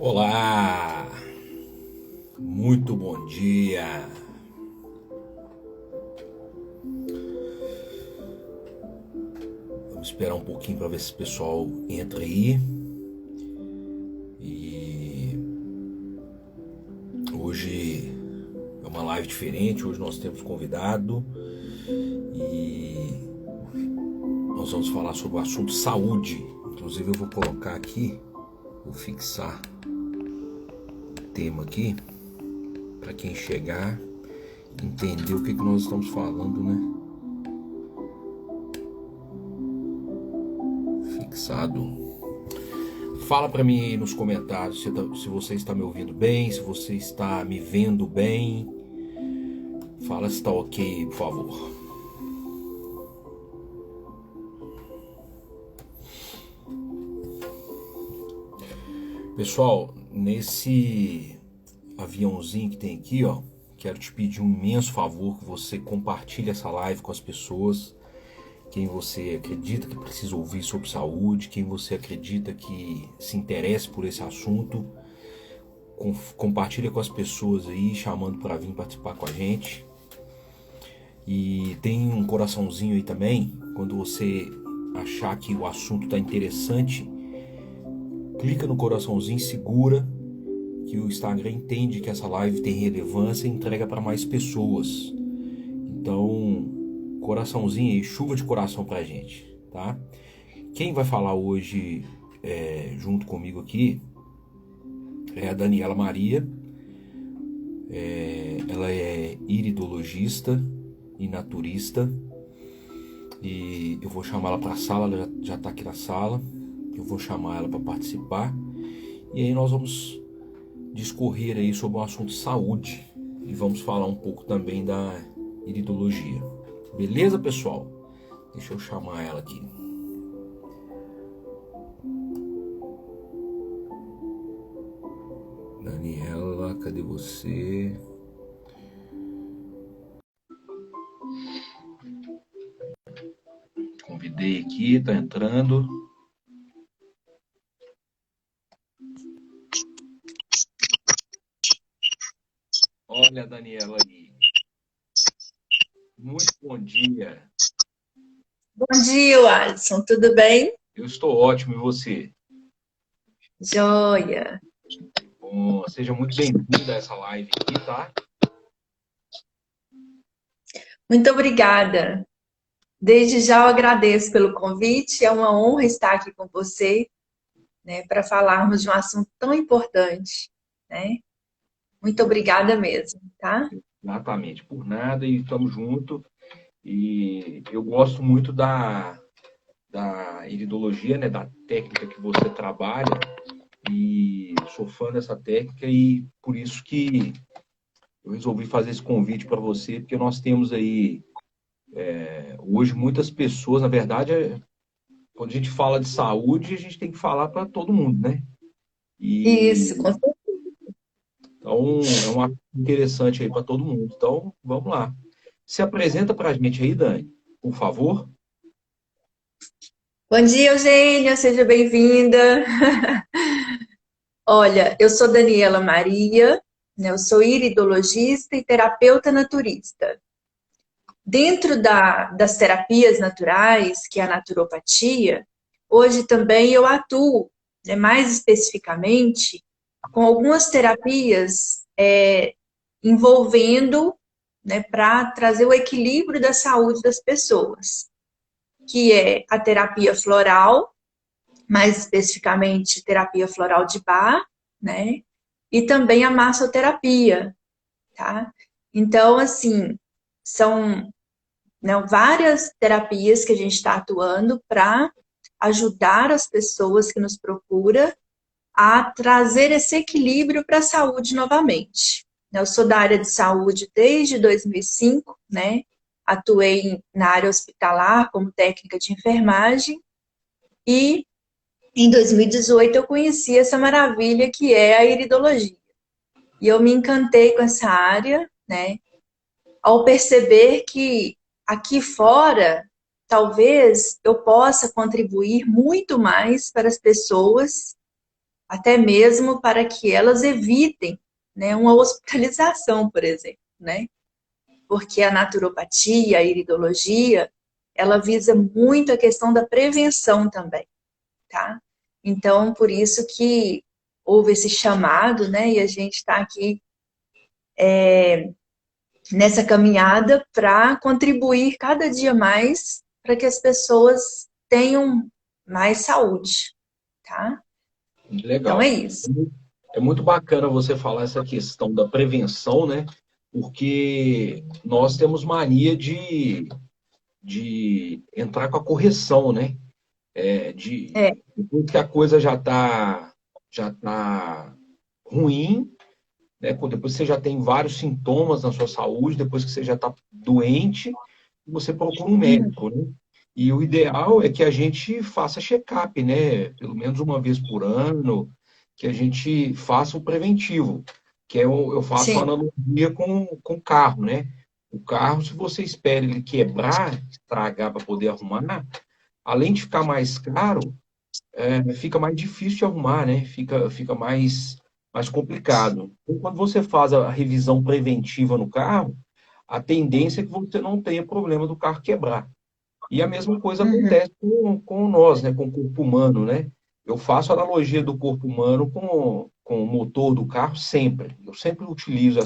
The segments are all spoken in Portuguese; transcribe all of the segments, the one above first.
Olá, muito bom dia. Vamos esperar um pouquinho para ver se o pessoal entra aí. E hoje é uma live diferente. Hoje nós temos convidado e nós vamos falar sobre o assunto saúde. Inclusive eu vou colocar aqui, vou fixar o tema aqui para quem chegar entender o que nós estamos falando, né? Fixado. Fala para mim aí nos comentários se você está me ouvindo bem, se você está me vendo bem. Fala se está ok, por favor. Pessoal, nesse aviãozinho que tem aqui, ó, quero te pedir um imenso favor que você compartilhe essa live com as pessoas. Quem você acredita que precisa ouvir sobre saúde, quem você acredita que se interessa por esse assunto, compartilha com as pessoas aí, chamando para vir participar com a gente. E tem um coraçãozinho aí também, quando você achar que o assunto está interessante, clica no coraçãozinho, segura, que o Instagram entende que essa live tem relevância e entrega para mais pessoas. Então, coraçãozinho aí, chuva de coração pra gente, tá? Quem vai falar hoje junto comigo aqui é a Daniela Maria. Ela é iridologista e naturista. E eu vou chamar ela para a sala, ela já está aqui na sala. Eu vou chamar ela para participar. E aí nós vamos discorrer aí sobre o assunto saúde. E vamos falar um pouco também da iridologia. Beleza, pessoal? Deixa eu chamar ela aqui. Daniela, cadê você? Convidei aqui, tá entrando. Olha a Daniela aí. Muito bom dia. Bom dia, Alisson. Tudo bem? Eu estou ótimo, e você? Joia. Bom, seja muito bem-vinda a essa live aqui, tá? Muito obrigada. Desde já eu agradeço pelo convite. É uma honra estar aqui com você, né, para falarmos de um assunto tão importante, né? Muito obrigada mesmo, tá? Exatamente, por nada, e estamos juntos. E eu gosto muito da iridologia, né, da técnica que você trabalha, e sou fã dessa técnica, e por isso que eu resolvi fazer esse convite para você, porque nós temos aí hoje muitas pessoas, na verdade, quando a gente fala de saúde, a gente tem que falar para todo mundo, né? Isso, E com certeza. então é uma interessante aí para todo mundo. Então, vamos lá. Se apresenta para a gente aí, Dani, por favor. Bom dia, Eugênia. Seja bem-vinda. Olha, eu sou Daniela Maria, né? Eu sou iridologista e terapeuta naturista. Dentro das terapias naturais, que é a naturopatia, hoje também eu atuo, né, mais especificamente, com algumas terapias envolvendo, né, para trazer o equilíbrio da saúde das pessoas, que é a terapia floral, mais especificamente terapia floral de Bach, né, e também a massoterapia, tá? Então, assim, são, né, várias terapias que a gente está atuando para ajudar as pessoas que nos procuram a trazer esse equilíbrio para a saúde novamente. Eu sou da área de saúde desde 2005, né? Atuei na área hospitalar como técnica de enfermagem e em 2018 eu conheci essa maravilha que é a iridologia. E eu me encantei com essa área, né? Ao perceber que aqui fora, talvez eu possa contribuir muito mais para as pessoas até mesmo para que elas evitem, né, uma hospitalização, por exemplo, né? Porque a naturopatia, a iridologia, ela visa muito a questão da prevenção também, tá? Então, por isso que houve esse chamado, né? E a gente está aqui nessa caminhada para contribuir cada dia mais para que as pessoas tenham mais saúde, tá? Então é Legal. isso. É muito bacana você falar essa questão da prevenção, né? Porque nós temos mania de entrar com a correção, né? É. Depois que a coisa já tá ruim, né? Depois que você já tem vários sintomas na sua saúde, depois que você já está doente, você procura um Uhum. médico, né? E o ideal é que a gente faça check-up, né? Pelo menos uma vez por ano, que a gente faça o preventivo, que é eu faço uma Sim. analogia com o carro, né? O carro, se você espera ele quebrar, estragar para poder arrumar, além de ficar mais caro, fica mais difícil de arrumar, né? Fica mais complicado. Então, quando você faz a revisão preventiva no carro, a tendência é que você não tenha problema do carro quebrar. E a mesma coisa Uhum. acontece com nós, né? Com o corpo humano, né? Eu faço a analogia do corpo humano com o motor do carro sempre. Eu sempre utilizo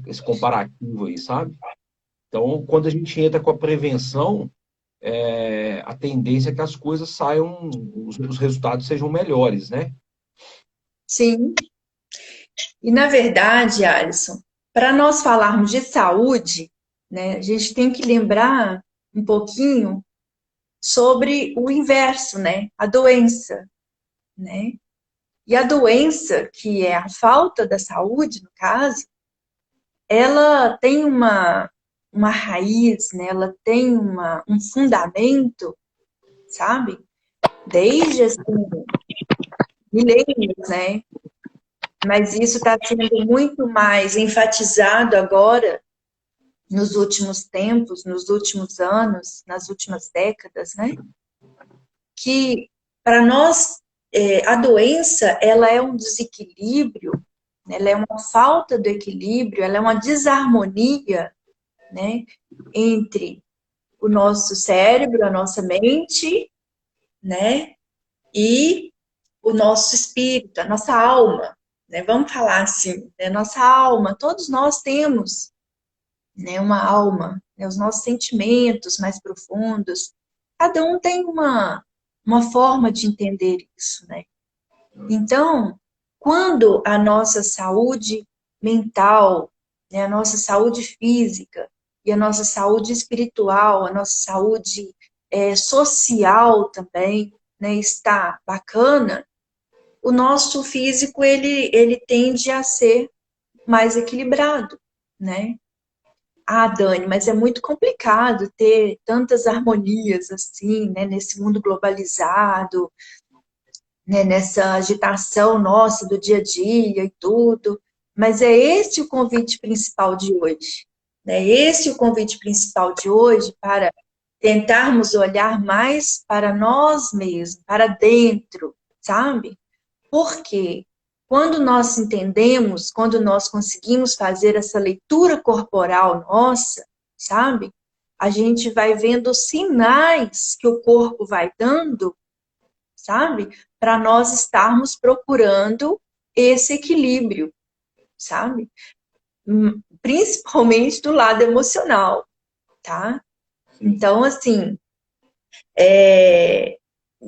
esse comparativo aí, sabe? Então, quando a gente entra com a prevenção, a tendência é que as coisas saiam, os resultados sejam melhores, né? Sim. E na verdade, Alisson, para nós falarmos de saúde, né, a gente tem que lembrar um pouquinho sobre o inverso, né? A doença, né? E a doença, que é a falta da saúde, no caso, ela tem uma raiz, né? Ela tem um fundamento, sabe? Desde assim, milênios, né? Mas isso está sendo muito mais enfatizado agora nos últimos tempos, nos últimos anos, nas últimas décadas, né? Que para nós a doença ela é um desequilíbrio, né? Ela é uma falta do equilíbrio, ela é uma desarmonia, né? Entre o nosso cérebro, a nossa mente, né? E o nosso espírito, a nossa alma, né? Vamos falar assim, né? Nossa alma, todos nós temos, né? Uma alma, né? Os nossos sentimentos mais profundos, cada um tem uma forma de entender isso, né? Então, quando a nossa saúde mental, né? A nossa saúde física e a nossa saúde espiritual, a nossa saúde social também, né? Está bacana, o nosso físico ele tende a ser mais equilibrado, né? Ah, Dani, mas é muito complicado ter tantas harmonias assim, né, nesse mundo globalizado, né, nessa agitação nossa do dia a dia e tudo. Mas é esse o convite principal de hoje, né? Esse o convite principal de hoje para tentarmos olhar mais para nós mesmos, para dentro, sabe? Porque quando nós entendemos, quando nós conseguimos fazer essa leitura corporal nossa, sabe? A gente vai vendo sinais que o corpo vai dando, sabe? Para nós estarmos procurando esse equilíbrio, sabe? Principalmente do lado emocional, tá? Sim. Então, assim, é,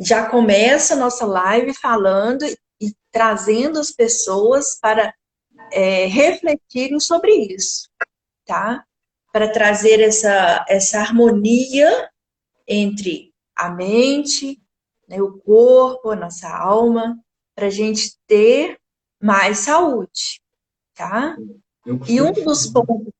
já começa a nossa live falando e trazendo as pessoas para refletirem sobre isso, tá? Para trazer essa harmonia entre a mente, né, o corpo, a nossa alma, para a gente ter mais saúde, tá? Eu E um costumo, dos pontos,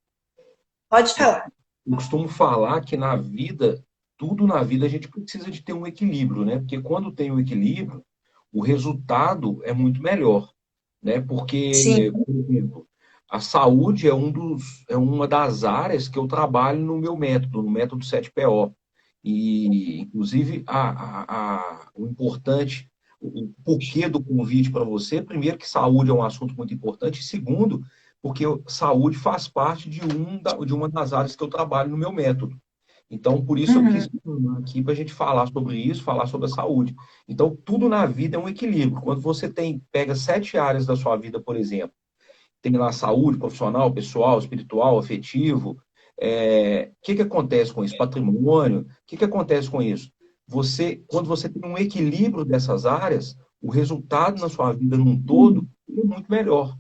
pode falar. eu costumo falar que na vida, tudo na vida a gente precisa de ter um equilíbrio, né? Porque quando tem o equilíbrio, o resultado é muito melhor, né? Sim, Porque, por exemplo, a saúde é uma das áreas que eu trabalho no meu método, no método 7PO. E, inclusive, o importante, o porquê do convite para você. Primeiro, que saúde é um assunto muito importante. E segundo, porque saúde faz parte de uma das áreas que eu trabalho no meu método. Então, por isso eu quis Uhum, chamar aqui para a gente falar sobre isso, falar sobre a saúde. Então, tudo na vida é um equilíbrio. Quando você pega 7 áreas da sua vida, por exemplo, tem lá saúde profissional, pessoal, espiritual, afetivo. O que que acontece com isso? Patrimônio. O que que acontece com isso? Quando você tem um equilíbrio dessas áreas, o resultado na sua vida num todo é muito melhor.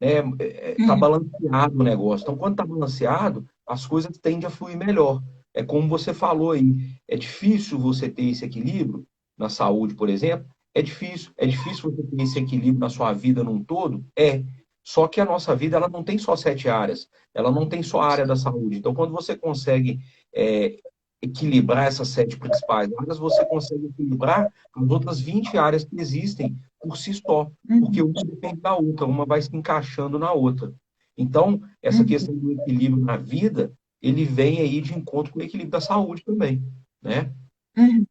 Está uhum, balanceado o negócio. Então, quando está balanceado, as coisas tendem a fluir melhor. É como você falou aí, é difícil você ter esse equilíbrio na saúde, por exemplo. É difícil você ter esse equilíbrio na sua vida num todo? É. Só que a nossa vida, ela não tem só 7 áreas, ela não tem só a área da saúde. Então, quando você consegue é, equilibrar essas 7 principais áreas, você consegue equilibrar as outras 20 áreas que existem por si só, porque uhum, uma depende da outra, uma vai se encaixando na outra. Então, essa uhum, questão do equilíbrio na vida, ele vem aí de encontro com o equilíbrio da saúde também, né? uhum.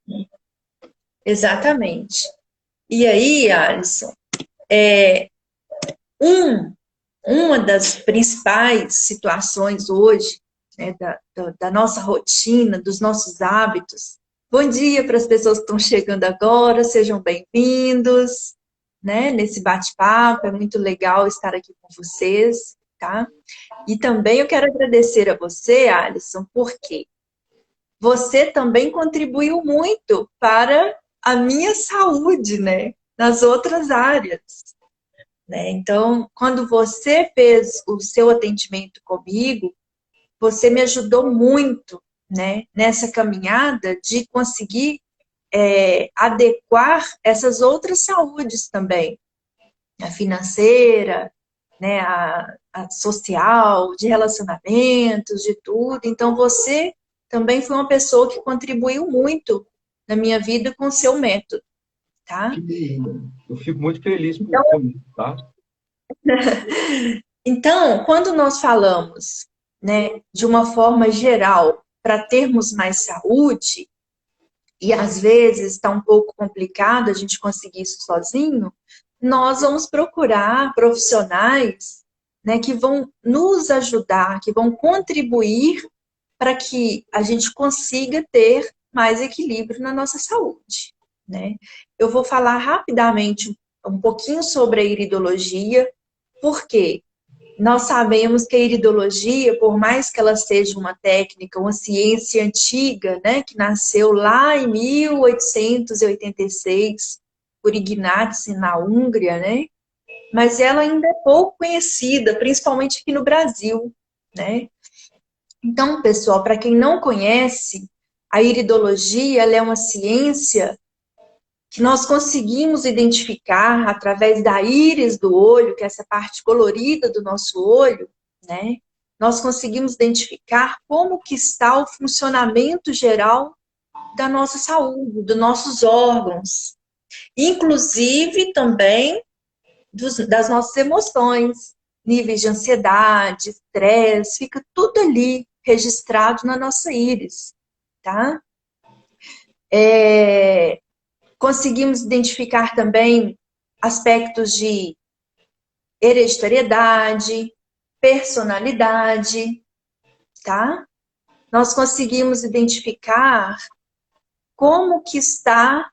Exatamente. E aí, Alisson, um, uma das principais situações hoje, né, da nossa rotina, dos nossos hábitos. Bom dia para as pessoas que estão chegando agora, sejam bem-vindos, né, nesse bate-papo, é muito legal estar aqui com vocês, tá? E também eu quero agradecer a você, Alisson, porque você também contribuiu muito para a minha saúde, né, nas outras áreas, né? Então, quando você fez o seu atendimento comigo, você me ajudou muito, né, nessa caminhada de conseguir adequar essas outras saúdes também, a financeira, né, a social, de relacionamentos, de tudo. Então, você também foi uma pessoa que contribuiu muito na minha vida com o seu método, tá? Que lindo. Eu fico muito feliz Então, com isso, tá? quando nós falamos, né, de uma forma geral, para termos mais saúde, e às vezes está um pouco complicado a gente conseguir isso sozinho, nós vamos procurar profissionais, né, que vão nos ajudar, que vão contribuir para que a gente consiga ter mais equilíbrio na nossa saúde, né? Eu vou falar rapidamente um pouquinho sobre a iridologia, porque nós sabemos que a iridologia, por mais que ela seja uma técnica, uma ciência antiga, né, que nasceu lá em 1886, por Ignaz na Hungria, né, mas ela ainda é pouco conhecida, principalmente aqui no Brasil, né. Então, pessoal, para quem não conhece, a iridologia, ela é uma ciência que nós conseguimos identificar através da íris do olho, que é essa parte colorida do nosso olho, né? Nós conseguimos identificar como que está o funcionamento geral da nossa saúde, dos nossos órgãos, inclusive também das nossas emoções, níveis de ansiedade, estresse, fica tudo ali registrado na nossa íris, tá? Conseguimos identificar também aspectos de hereditariedade, personalidade, tá? Nós conseguimos identificar como que está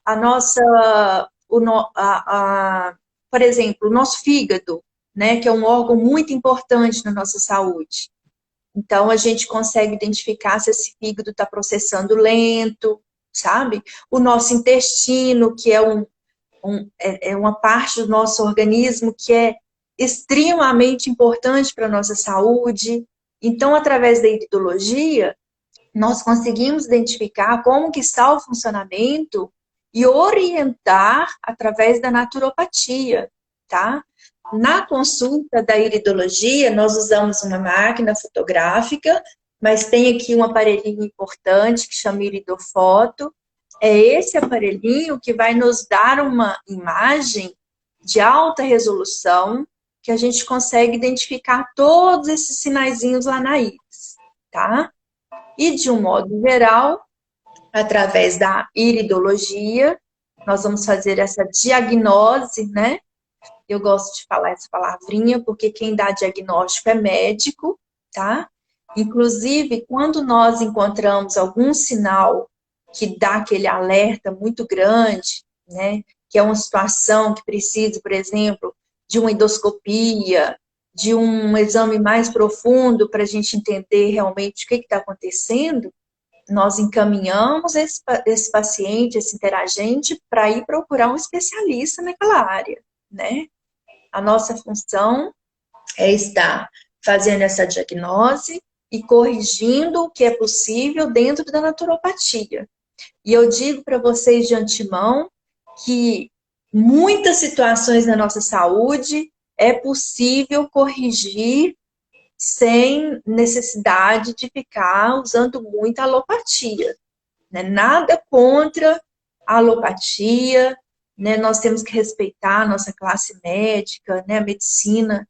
a nossa, por exemplo, o nosso fígado, né, que é um órgão muito importante na nossa saúde. Então, a gente consegue identificar se esse fígado está processando lento, sabe? O nosso intestino, que é uma parte do nosso organismo que é extremamente importante para a nossa saúde. Então, através da iridologia, nós conseguimos identificar como que está o funcionamento e orientar através da naturopatia, tá? Na consulta da iridologia, nós usamos uma máquina fotográfica, mas tem aqui um aparelhinho importante que chama iridofoto. É esse aparelhinho que vai nos dar uma imagem de alta resolução que a gente consegue identificar todos esses sinaizinhos lá na íris, tá? E de um modo geral, através da iridologia, nós vamos fazer essa diagnose, né? Eu gosto de falar essa palavrinha, porque quem dá diagnóstico é médico, tá? Inclusive, quando nós encontramos algum sinal que dá aquele alerta muito grande, né? Que é uma situação que precisa, por exemplo, de uma endoscopia, de um exame mais profundo para a gente entender realmente o que está acontecendo, nós encaminhamos esse paciente, esse interagente, para ir procurar um especialista naquela área, né? A nossa função é estar fazendo essa diagnose e corrigindo o que é possível dentro da naturopatia. E eu digo para vocês de antemão que muitas situações na nossa saúde é possível corrigir sem necessidade de ficar usando muita alopatia, né? Nada contra a alopatia, né? Nós temos que respeitar a nossa classe médica, né? A medicina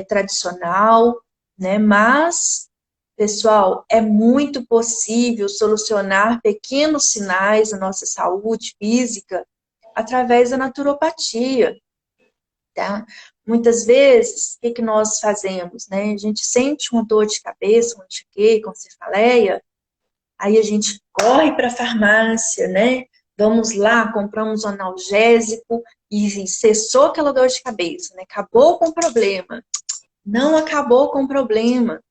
tradicional, né? Mas, pessoal, é muito possível solucionar pequenos sinais da nossa saúde física através da naturopatia, tá? Muitas vezes, o que nós fazemos, né? A gente sente uma dor de cabeça, uma enxaqueca, uma cefaleia, aí a gente corre para a farmácia, né? Vamos lá, compramos um analgésico e cessou aquela dor de cabeça, né? Acabou com o problema. Não acabou com o problema.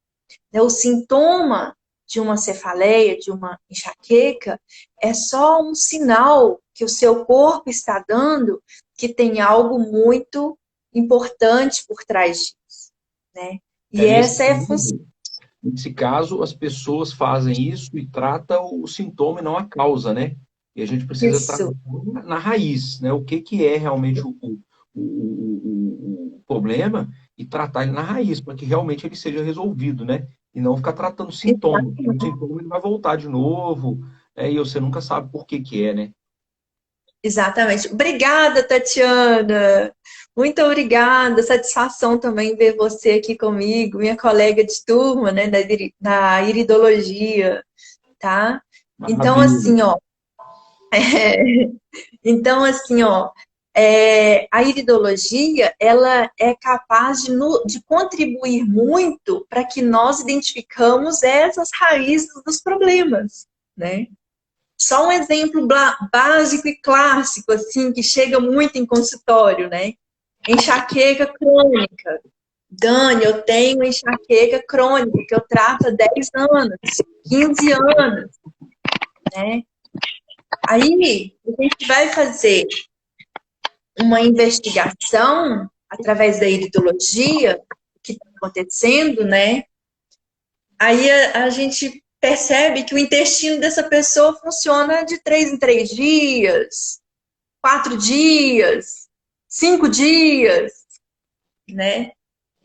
O sintoma de uma cefaleia, de uma enxaqueca, é só um sinal que o seu corpo está dando que tem algo muito importante por trás disso, né? E essa é a função. Nesse caso, as pessoas fazem isso e tratam o sintoma e não a causa, né? E a gente precisa tratar na raiz, né? O que é realmente o problema e tratar ele na raiz, para que realmente ele seja resolvido, né? E não ficar tratando sintoma. Porque o sintoma ele vai voltar de novo, né? E você nunca sabe por que é, né? Exatamente. Obrigada, Tatiana. Muito obrigada. Satisfação também ver você aqui comigo, minha colega de turma, né, da iridologia, tá? Então, assim, ó. Então, assim, ó. A iridologia, ela é capaz de contribuir muito para que nós identificamos essas raízes dos problemas, né? Só um exemplo básico e clássico, assim, que chega muito em consultório, né? Enxaqueca crônica. Dani, eu tenho enxaqueca crônica, que eu trato há 10 anos, 15 anos, né? Aí, a gente vai fazer uma investigação através da iridologia, o que está acontecendo, né? Aí a gente percebe que o intestino dessa pessoa funciona de 3 em 3 dias, 4 dias, 5 dias, né?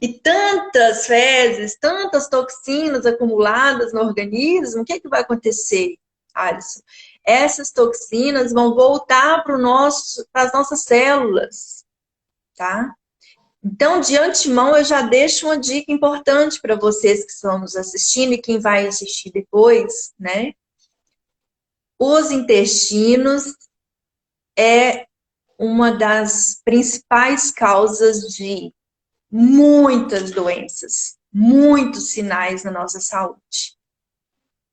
E tantas fezes, tantas toxinas acumuladas no organismo, o que vai acontecer, Alisson? Essas toxinas vão voltar para as nossas células, tá? Então, de antemão, eu já deixo uma dica importante para vocês que estão nos assistindo e quem vai assistir depois, né? Os intestinos é uma das principais causas de muitas doenças, muitos sinais na nossa saúde,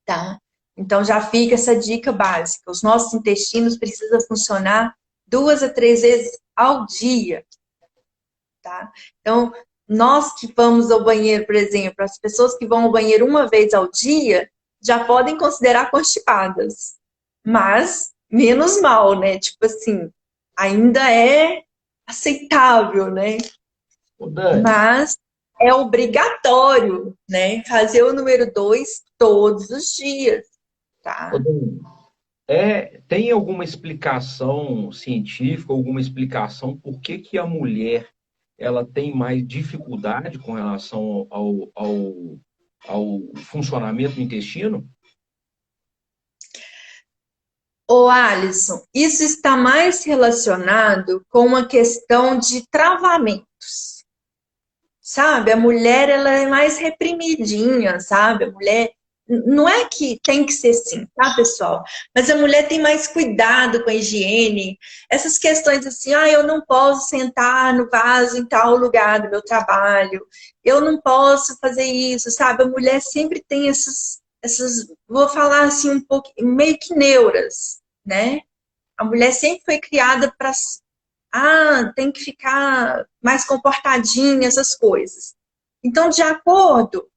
tá? Então, já fica essa dica básica. Os nossos intestinos precisam funcionar 2 a 3 vezes ao dia, tá? Então, nós que vamos ao banheiro, por exemplo, as pessoas que vão ao banheiro uma vez ao dia, já podem considerar constipadas. Mas, menos mal, né? Tipo assim, ainda é aceitável, né? Mas é obrigatório, né? Fazer o número 2 todos os dias, tá? Tem alguma explicação científica, alguma explicação por que a mulher ela tem mais dificuldade com relação ao funcionamento do intestino? Ô, Alisson, isso está mais relacionado com uma questão de travamentos. Sabe? A mulher, ela é mais reprimidinha, sabe? A mulher não é que tem que ser assim, tá, pessoal? Mas a mulher tem mais cuidado com a higiene. Essas questões assim, eu não posso sentar no vaso em tal lugar do meu trabalho. Eu não posso fazer isso, sabe? A mulher sempre tem vou falar assim um pouco, meio que neuras, né? A mulher sempre foi criada para, tem que ficar mais comportadinha, essas coisas. Então, de acordo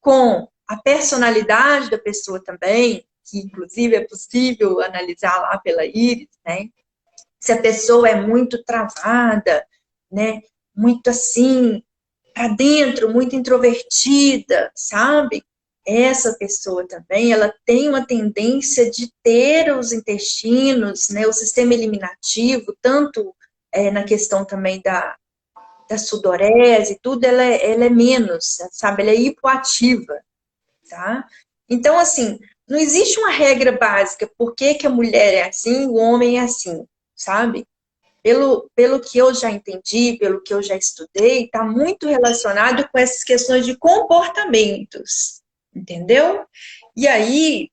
com a personalidade da pessoa também, que inclusive é possível analisar lá pela íris, né? Se a pessoa é muito travada, né? Muito assim, para dentro, muito introvertida, sabe? Essa pessoa também, ela tem uma tendência de ter os intestinos, né? O sistema eliminativo, tanto na questão também da sudorese e tudo, ela é menos, sabe? Ela é hipoativa, tá? Então, assim, não existe uma regra básica, por que que a mulher é assim, o homem é assim, sabe? Pelo que eu já entendi, pelo que eu já estudei, está muito relacionado com essas questões de comportamentos, entendeu? E aí,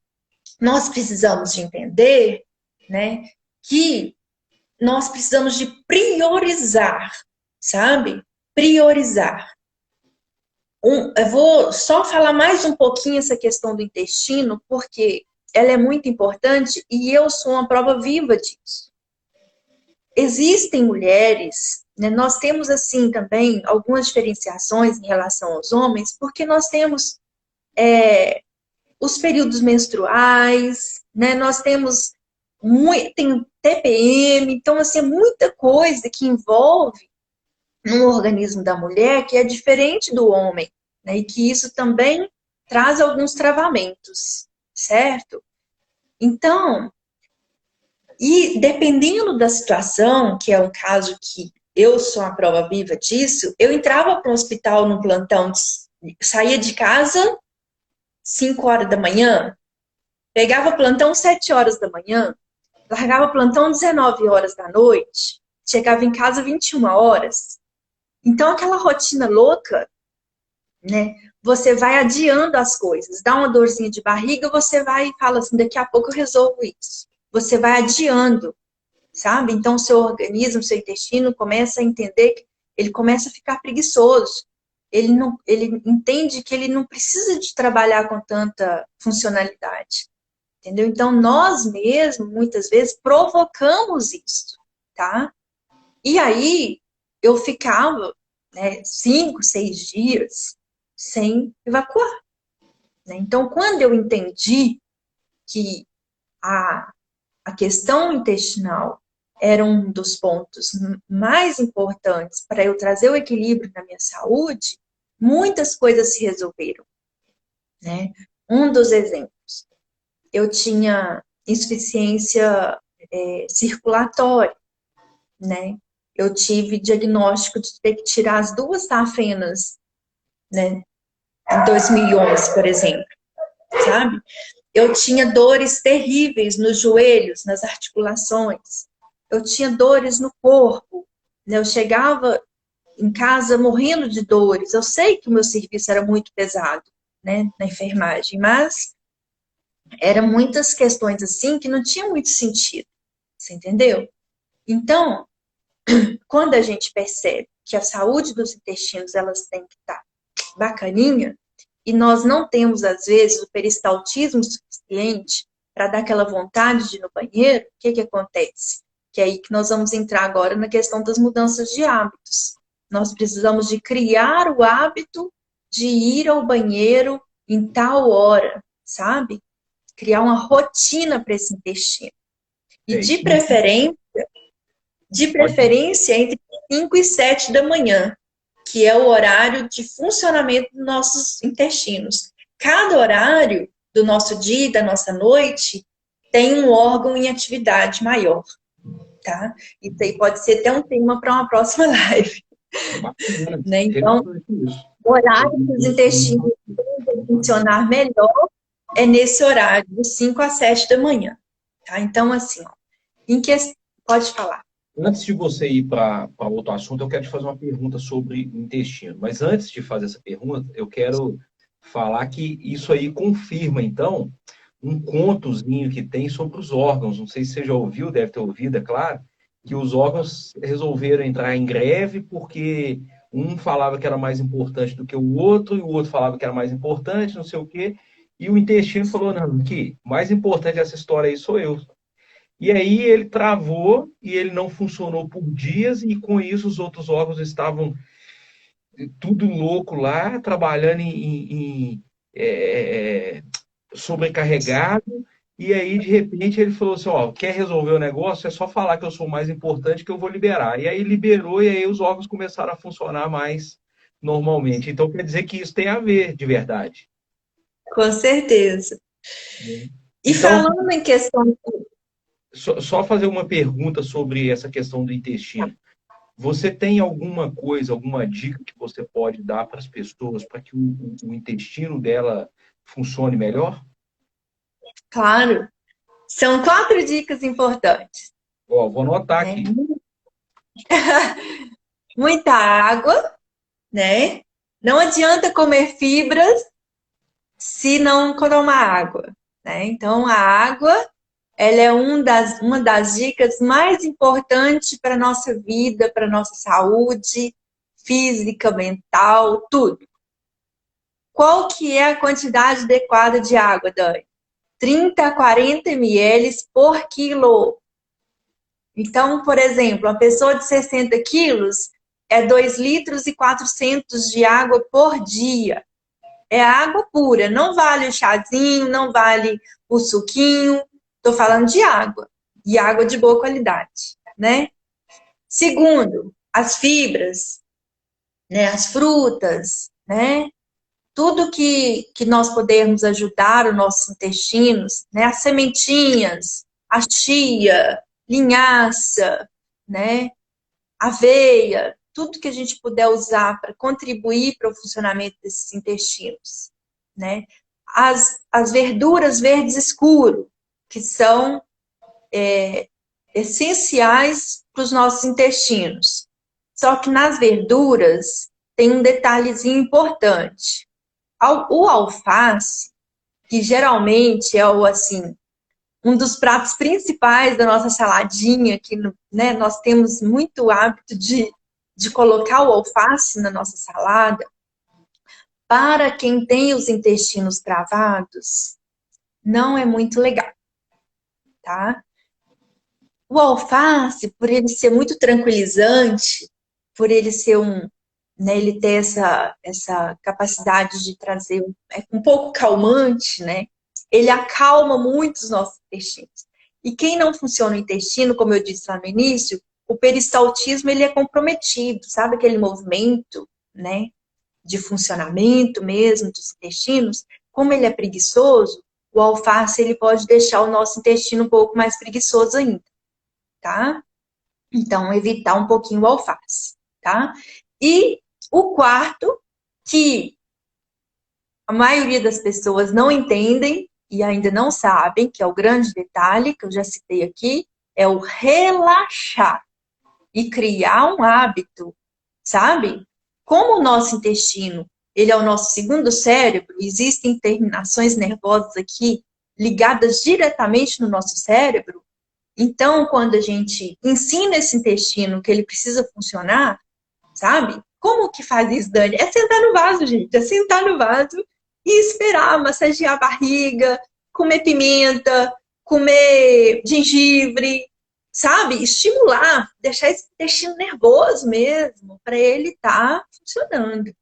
nós precisamos de entender, né, que nós precisamos de priorizar, sabe? Priorizar. Eu vou só falar mais um pouquinho essa questão do intestino, porque ela é muito importante e eu sou uma prova viva disso. Existem mulheres, né, nós temos assim também algumas diferenciações em relação aos homens, porque nós temos os períodos menstruais, né, nós temos tem TPM, então assim, é muita coisa que envolve no organismo da mulher que é diferente do homem, né? E que isso também traz alguns travamentos, certo? Então, e dependendo da situação, que é um caso que eu sou a prova viva disso, eu entrava para o hospital no plantão, saía de casa 5 horas da manhã, pegava plantão 7 horas da manhã, largava plantão 19 horas da noite, chegava em casa 21 horas. Então, aquela rotina louca, né? Você vai adiando as coisas. Dá uma dorzinha de barriga, você vai e fala assim, daqui a pouco eu resolvo isso. Você vai adiando, sabe? Então, o seu organismo, o seu intestino começa a entender, ele começa a ficar preguiçoso. Ele entende que ele não precisa de trabalhar com tanta funcionalidade. Entendeu? Então, nós mesmos, muitas vezes, provocamos isso, tá? E aí, eu ficava, né, 5, 6 dias sem evacuar, né? Então, quando eu entendi que a questão intestinal era um dos pontos mais importantes para eu trazer o equilíbrio na minha saúde, muitas coisas se resolveram, né? Um dos exemplos, eu tinha insuficiência circulatória, né? Eu tive diagnóstico de ter que tirar as 2 safenas, né? Em 2011, por exemplo, sabe? Eu tinha dores terríveis nos joelhos, nas articulações. Eu tinha dores no corpo, né? Eu chegava em casa morrendo de dores. Eu sei que o meu serviço era muito pesado, né, na enfermagem, mas eram muitas questões assim que não tinham muito sentido. Você entendeu? Então, quando a gente percebe que a saúde dos intestinos elas tem que estar bacaninha, e nós não temos, às vezes, o peristaltismo suficiente para dar aquela vontade de ir no banheiro, o que acontece? Que é aí que nós vamos entrar agora na questão das mudanças de hábitos. Nós precisamos de criar o hábito de ir ao banheiro em tal hora, sabe? Criar uma rotina para esse intestino. E de preferência entre 5 e 7 da manhã, que é o horário de funcionamento dos nossos intestinos. Cada horário do nosso dia e da nossa noite tem um órgão em atividade maior, tá? Isso aí pode ser até um tema para uma próxima live. Né? Então, o horário que os intestinos devem funcionar melhor é nesse horário, de 5 a 7 da manhã. Tá? Então, assim, ó, pode falar. Antes de você ir para outro assunto, eu quero te fazer uma pergunta sobre o intestino. Mas antes de fazer essa pergunta, eu quero falar que isso aí confirma, então, um contozinho que tem sobre os órgãos. Não sei se você já ouviu, deve ter ouvido, é claro, que os órgãos resolveram entrar em greve porque um falava que era mais importante do que o outro, e o outro falava que era mais importante, não sei o quê. E o intestino falou, não, que mais importante dessa história aí sou eu. E aí ele travou e ele não funcionou por dias, e com isso os outros órgãos estavam tudo louco lá, trabalhando sobrecarregado. E aí, de repente, ele falou assim: ó, quer resolver o negócio? É só falar que eu sou mais importante que eu vou liberar. E aí liberou, e aí os órgãos começaram a funcionar mais normalmente. Então quer dizer que isso tem a ver de verdade. Com certeza. E Então, falando em questão. só fazer uma pergunta sobre essa questão do intestino. Você tem alguma coisa, alguma dica que você pode dar para as pessoas para que o intestino dela funcione melhor? Claro, são 4 dicas importantes, Ó, vou anotar né? aqui. Muita água, né? Não adianta comer fibras se não tomar água, né? Então, a água, ela é uma das dicas mais importantes para a nossa vida, para a nossa saúde física, mental, tudo. Qual que é a quantidade adequada de água, Dani? 30 a 40 ml por quilo. Então, por exemplo, uma pessoa de 60 quilos é 2 litros e 400 de água por dia. É água pura, não vale o chazinho, não vale o suquinho. Estou falando de água, e água de boa qualidade, né? Segundo, as fibras, né? As frutas, né? Tudo que nós podemos ajudar os nossos intestinos, né? As sementinhas, a chia, linhaça, né? Aveia, tudo que a gente puder usar para contribuir para o funcionamento desses intestinos, né? As verduras verdes escuro, que são essenciais para os nossos intestinos. Só que nas verduras tem um detalhezinho importante. O alface, que geralmente é o assim um dos pratos principais da nossa saladinha, que né, nós temos muito hábito de colocar o alface na nossa salada, para quem tem os intestinos travados, não é muito legal, tá? O alface, por ele ser muito tranquilizante, por ele ser né, ele ter essa capacidade de trazer um pouco calmante, né? Ele acalma muito os nossos intestinos. E quem não funciona o intestino, como eu disse lá no início, o peristaltismo ele é comprometido, sabe aquele movimento, né, de funcionamento mesmo dos intestinos? Como ele é preguiçoso, o alface ele pode deixar o nosso intestino um pouco mais preguiçoso ainda, tá? Então, evitar um pouquinho o alface, tá? E o quarto, que a maioria das pessoas não entendem e ainda não sabem, que é o grande detalhe que eu já citei aqui, é o relaxar e criar um hábito, sabe? Como o nosso intestino, ele é o nosso segundo cérebro, existem terminações nervosas aqui ligadas diretamente no nosso cérebro. Então, quando a gente ensina esse intestino que ele precisa funcionar, sabe? Como que faz isso, Dani? É sentar no vaso, gente. É sentar no vaso e esperar, massagear a barriga, comer pimenta, comer gengibre, sabe? Estimular, deixar esse intestino nervoso mesmo, para ele estar funcionando,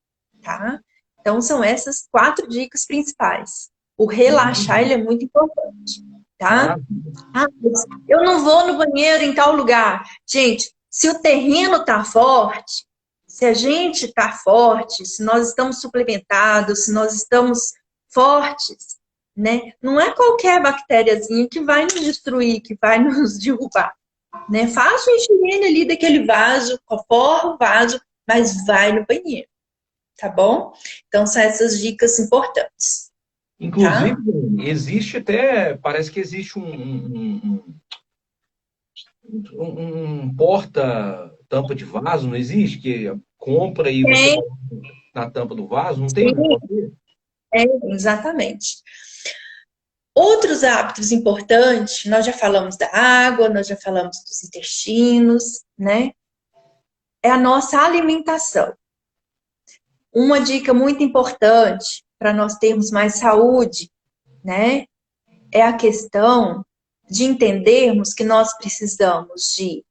tá? Então, são essas 4 dicas principais. O relaxar, ele é muito importante, tá? Maravilha. Ah, mas eu não vou no banheiro em tal lugar. Gente, se o terreno tá forte, se a gente tá forte, se nós estamos suplementados, se nós estamos fortes, né? Não é qualquer bactériazinha que vai nos destruir, que vai nos derrubar, né? Faça uma higiene ali daquele vaso, forra o vaso, mas vai no banheiro, tá bom? Então, são essas dicas importantes, Inclusive, tá? existe até, parece que existe um porta-tampa de vaso, não existe? Que compra e você Tem, coloca na tampa do vaso, não tem um sim. negócio desse? Exatamente. Outros hábitos importantes, nós já falamos da água, nós já falamos dos intestinos, né? É a nossa alimentação. Uma dica muito importante para nós termos mais saúde, né? É a questão de entendermos que nós precisamos de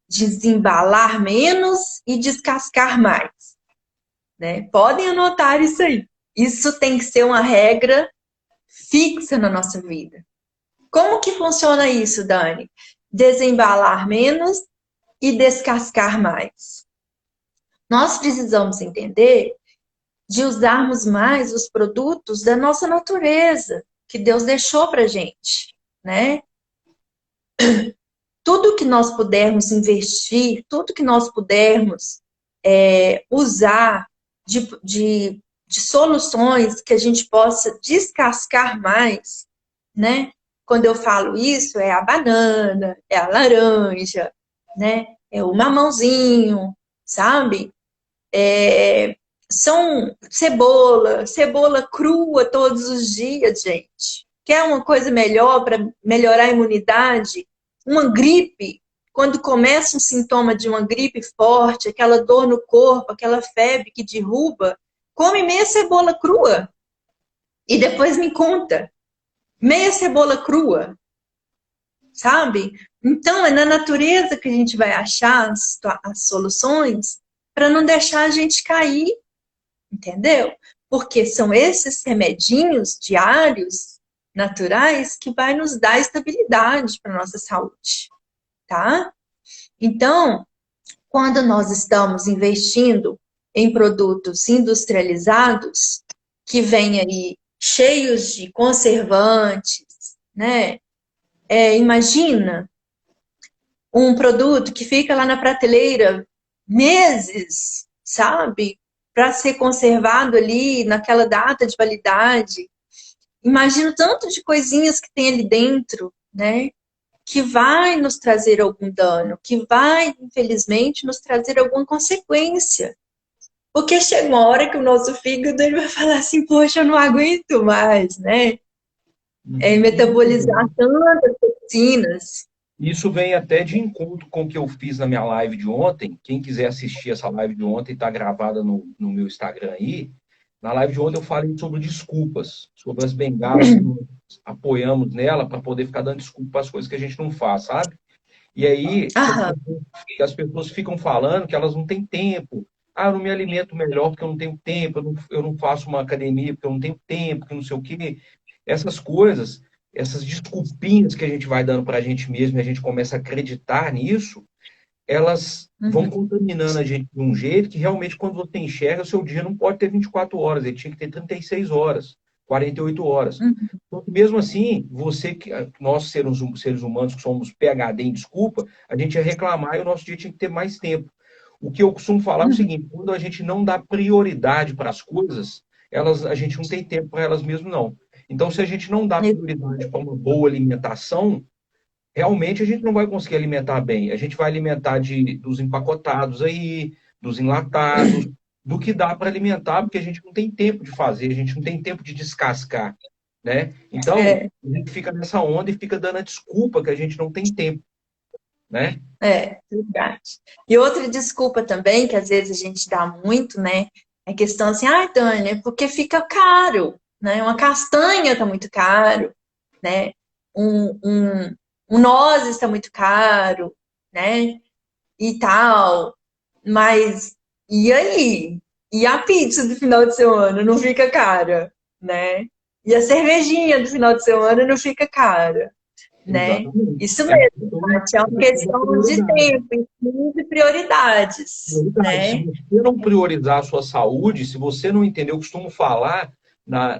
desembalar menos e descascar mais, né? Podem anotar isso aí. Isso tem que ser uma regra fixa na nossa vida. Como que funciona isso, Dani? Desembalar menos e descascar mais. Nós precisamos entender de usarmos mais os produtos da nossa natureza, que Deus deixou para gente, né? Tudo que nós pudermos investir, tudo que nós pudermos usar de soluções que a gente possa descascar mais, né? Quando eu falo isso, é a banana, é a laranja, né? É o mamãozinho, sabe? São cebola crua todos os dias, gente. Quer uma coisa melhor para melhorar a imunidade? Uma gripe, quando começa um sintoma de uma gripe forte, aquela dor no corpo, aquela febre que derruba, come meia cebola crua. E depois me conta. Meia cebola crua, sabe? Então, é na natureza que a gente vai achar as soluções para não deixar a gente cair, entendeu? Porque são esses remedinhos diários, naturais, que vai nos dar estabilidade para a nossa saúde, tá? Então, quando nós estamos investindo em produtos industrializados, que vêm aí cheios de conservantes, né? Imagina um produto que fica lá na prateleira meses, sabe? Para ser conservado ali naquela data de validade. Imagina o tanto de coisinhas que tem ali dentro, né? Que vai nos trazer algum dano, que vai, infelizmente, nos trazer alguma consequência. Porque chega uma hora que o nosso fígado ele vai falar assim, poxa, eu não aguento mais, né? Metabolizar tantas toxinas. Isso vem até de encontro com o que eu fiz na minha live de ontem. Quem quiser assistir essa live de ontem, está gravada no meu Instagram aí. Na live de ontem eu falei sobre desculpas, sobre as bengalas que nós apoiamos nela para poder ficar dando desculpa para as coisas que a gente não faz, sabe? E aí as pessoas ficam falando que elas não têm tempo. Ah, eu não me alimento melhor porque eu não tenho tempo, eu não faço uma academia porque eu não tenho tempo, que não sei o quê. Essas coisas, essas desculpinhas que a gente vai dando para a gente mesmo e a gente começa a acreditar nisso, elas vão contaminando a gente de um jeito que realmente quando você enxerga, o seu dia não pode ter 24 horas, ele tinha que ter 36 horas, 48 horas. Então, mesmo assim, nós seres humanos que somos PhD em desculpa, a gente ia reclamar e o nosso dia tinha que ter mais tempo. O que eu costumo falar é o seguinte, quando a gente não dá prioridade para as coisas, a gente não tem tempo para elas mesmo, não. Então, se a gente não dá prioridade para uma boa alimentação, realmente a gente não vai conseguir alimentar bem. A gente vai alimentar dos empacotados aí, dos enlatados, do que dá para alimentar, porque a gente não tem tempo de fazer, a gente não tem tempo de descascar, né? Então, a gente fica nessa onda e fica dando a desculpa que a gente não tem tempo, né? Verdade. E outra desculpa também, que às vezes a gente dá muito, né? É questão assim, Tânia, porque fica caro, né? Uma castanha tá muito caro, né? Um nozes está muito caro, né? E tal. Mas, e aí? E a pizza do final de semana não fica cara, né? E a cervejinha do final de semana não fica cara, né? Exatamente. Isso mesmo, Tati, é uma questão de tempo e de prioridades, né? Se você não priorizar a sua saúde, se você não entender, eu costumo falar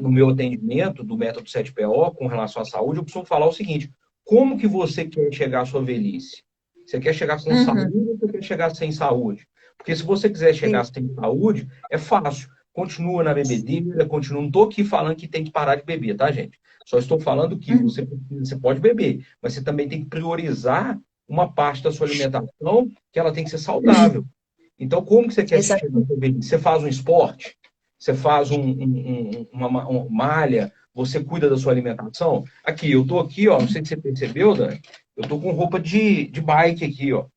no meu atendimento do método 7PO com relação à saúde, eu costumo falar o seguinte: como que você quer chegar à sua velhice? Você quer chegar com saúde ou você quer chegar sem saúde? Porque se você quiser chegar sem saúde, é fácil. Continua na bebedeira, continua. Não estou aqui falando que tem que parar de beber, tá, gente? Só estou falando que você pode beber, mas você também tem que priorizar uma parte da sua alimentação que ela tem que ser saudável. Então, como que você quer chegar à sua velhice? Você faz um esporte? Você faz uma malha, você cuida da sua alimentação. Aqui, eu tô aqui, ó, não sei se você percebeu, Dani, eu tô com roupa de bike aqui, ó.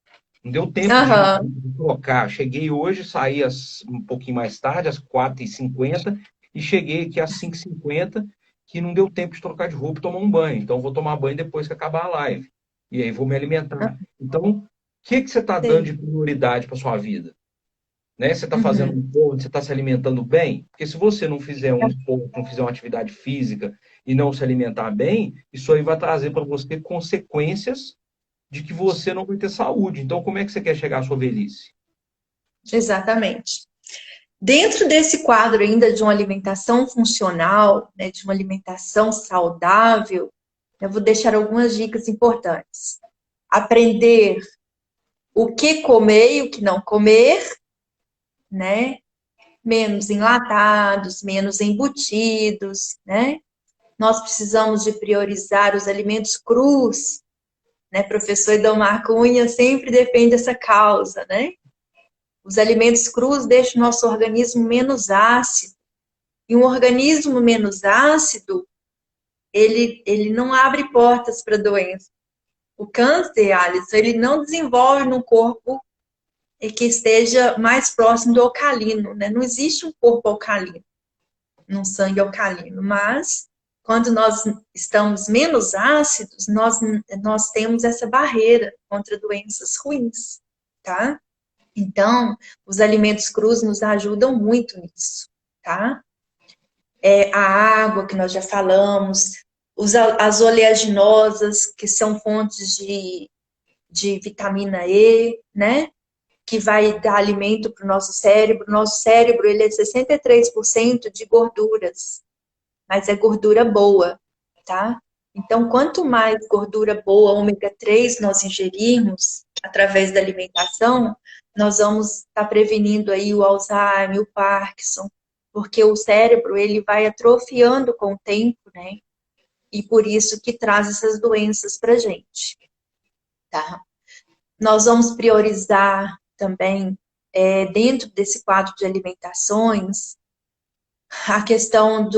Não deu tempo Aham, de trocar. Cheguei hoje, saí um pouquinho mais tarde, às 4h50, e cheguei aqui às 5h50, que não deu tempo de trocar de roupa e tomar um banho. Então, vou tomar banho depois que acabar a live. E aí, vou me alimentar. Então, o que você está dando sei. de prioridade para sua vida? Né? Você está fazendo Uhum. um esporte, você está se alimentando bem? Porque se você não fizer um esporte, não fizer uma atividade física e não se alimentar bem, isso aí vai trazer para você consequências de que você não vai ter saúde. Então, como é que você quer chegar à sua velhice? Exatamente. Dentro desse quadro ainda de uma alimentação funcional, né, de uma alimentação saudável, eu vou deixar algumas dicas importantes. Aprender o que comer e o que não comer, né? Menos enlatados, menos embutidos, né? Nós precisamos de priorizar os alimentos crus, né? Professor Idomar Cunha sempre defende essa causa, né? Os alimentos crus deixam o nosso organismo menos ácido. E um organismo menos ácido, ele não abre portas para doença. O câncer, Alisson, ele não desenvolve no corpo que esteja mais próximo do alcalino, né? Não existe um corpo alcalino, um sangue alcalino, mas quando nós estamos menos ácidos, nós temos essa barreira contra doenças ruins, tá? Então, os alimentos crus nos ajudam muito nisso, tá? A água, que nós já falamos, as oleaginosas, que são fontes de vitamina E, né? Que vai dar alimento para o nosso cérebro. Nosso cérebro, ele é 63% de gorduras, mas é gordura boa, tá? Então, quanto mais gordura boa, ômega 3, nós ingerirmos através da alimentação, nós vamos estar prevenindo aí o Alzheimer, o Parkinson, porque o cérebro, ele vai atrofiando com o tempo, né? E por isso que traz essas doenças pra gente, tá? Nós vamos priorizar também, dentro desse quadro de alimentações, a questão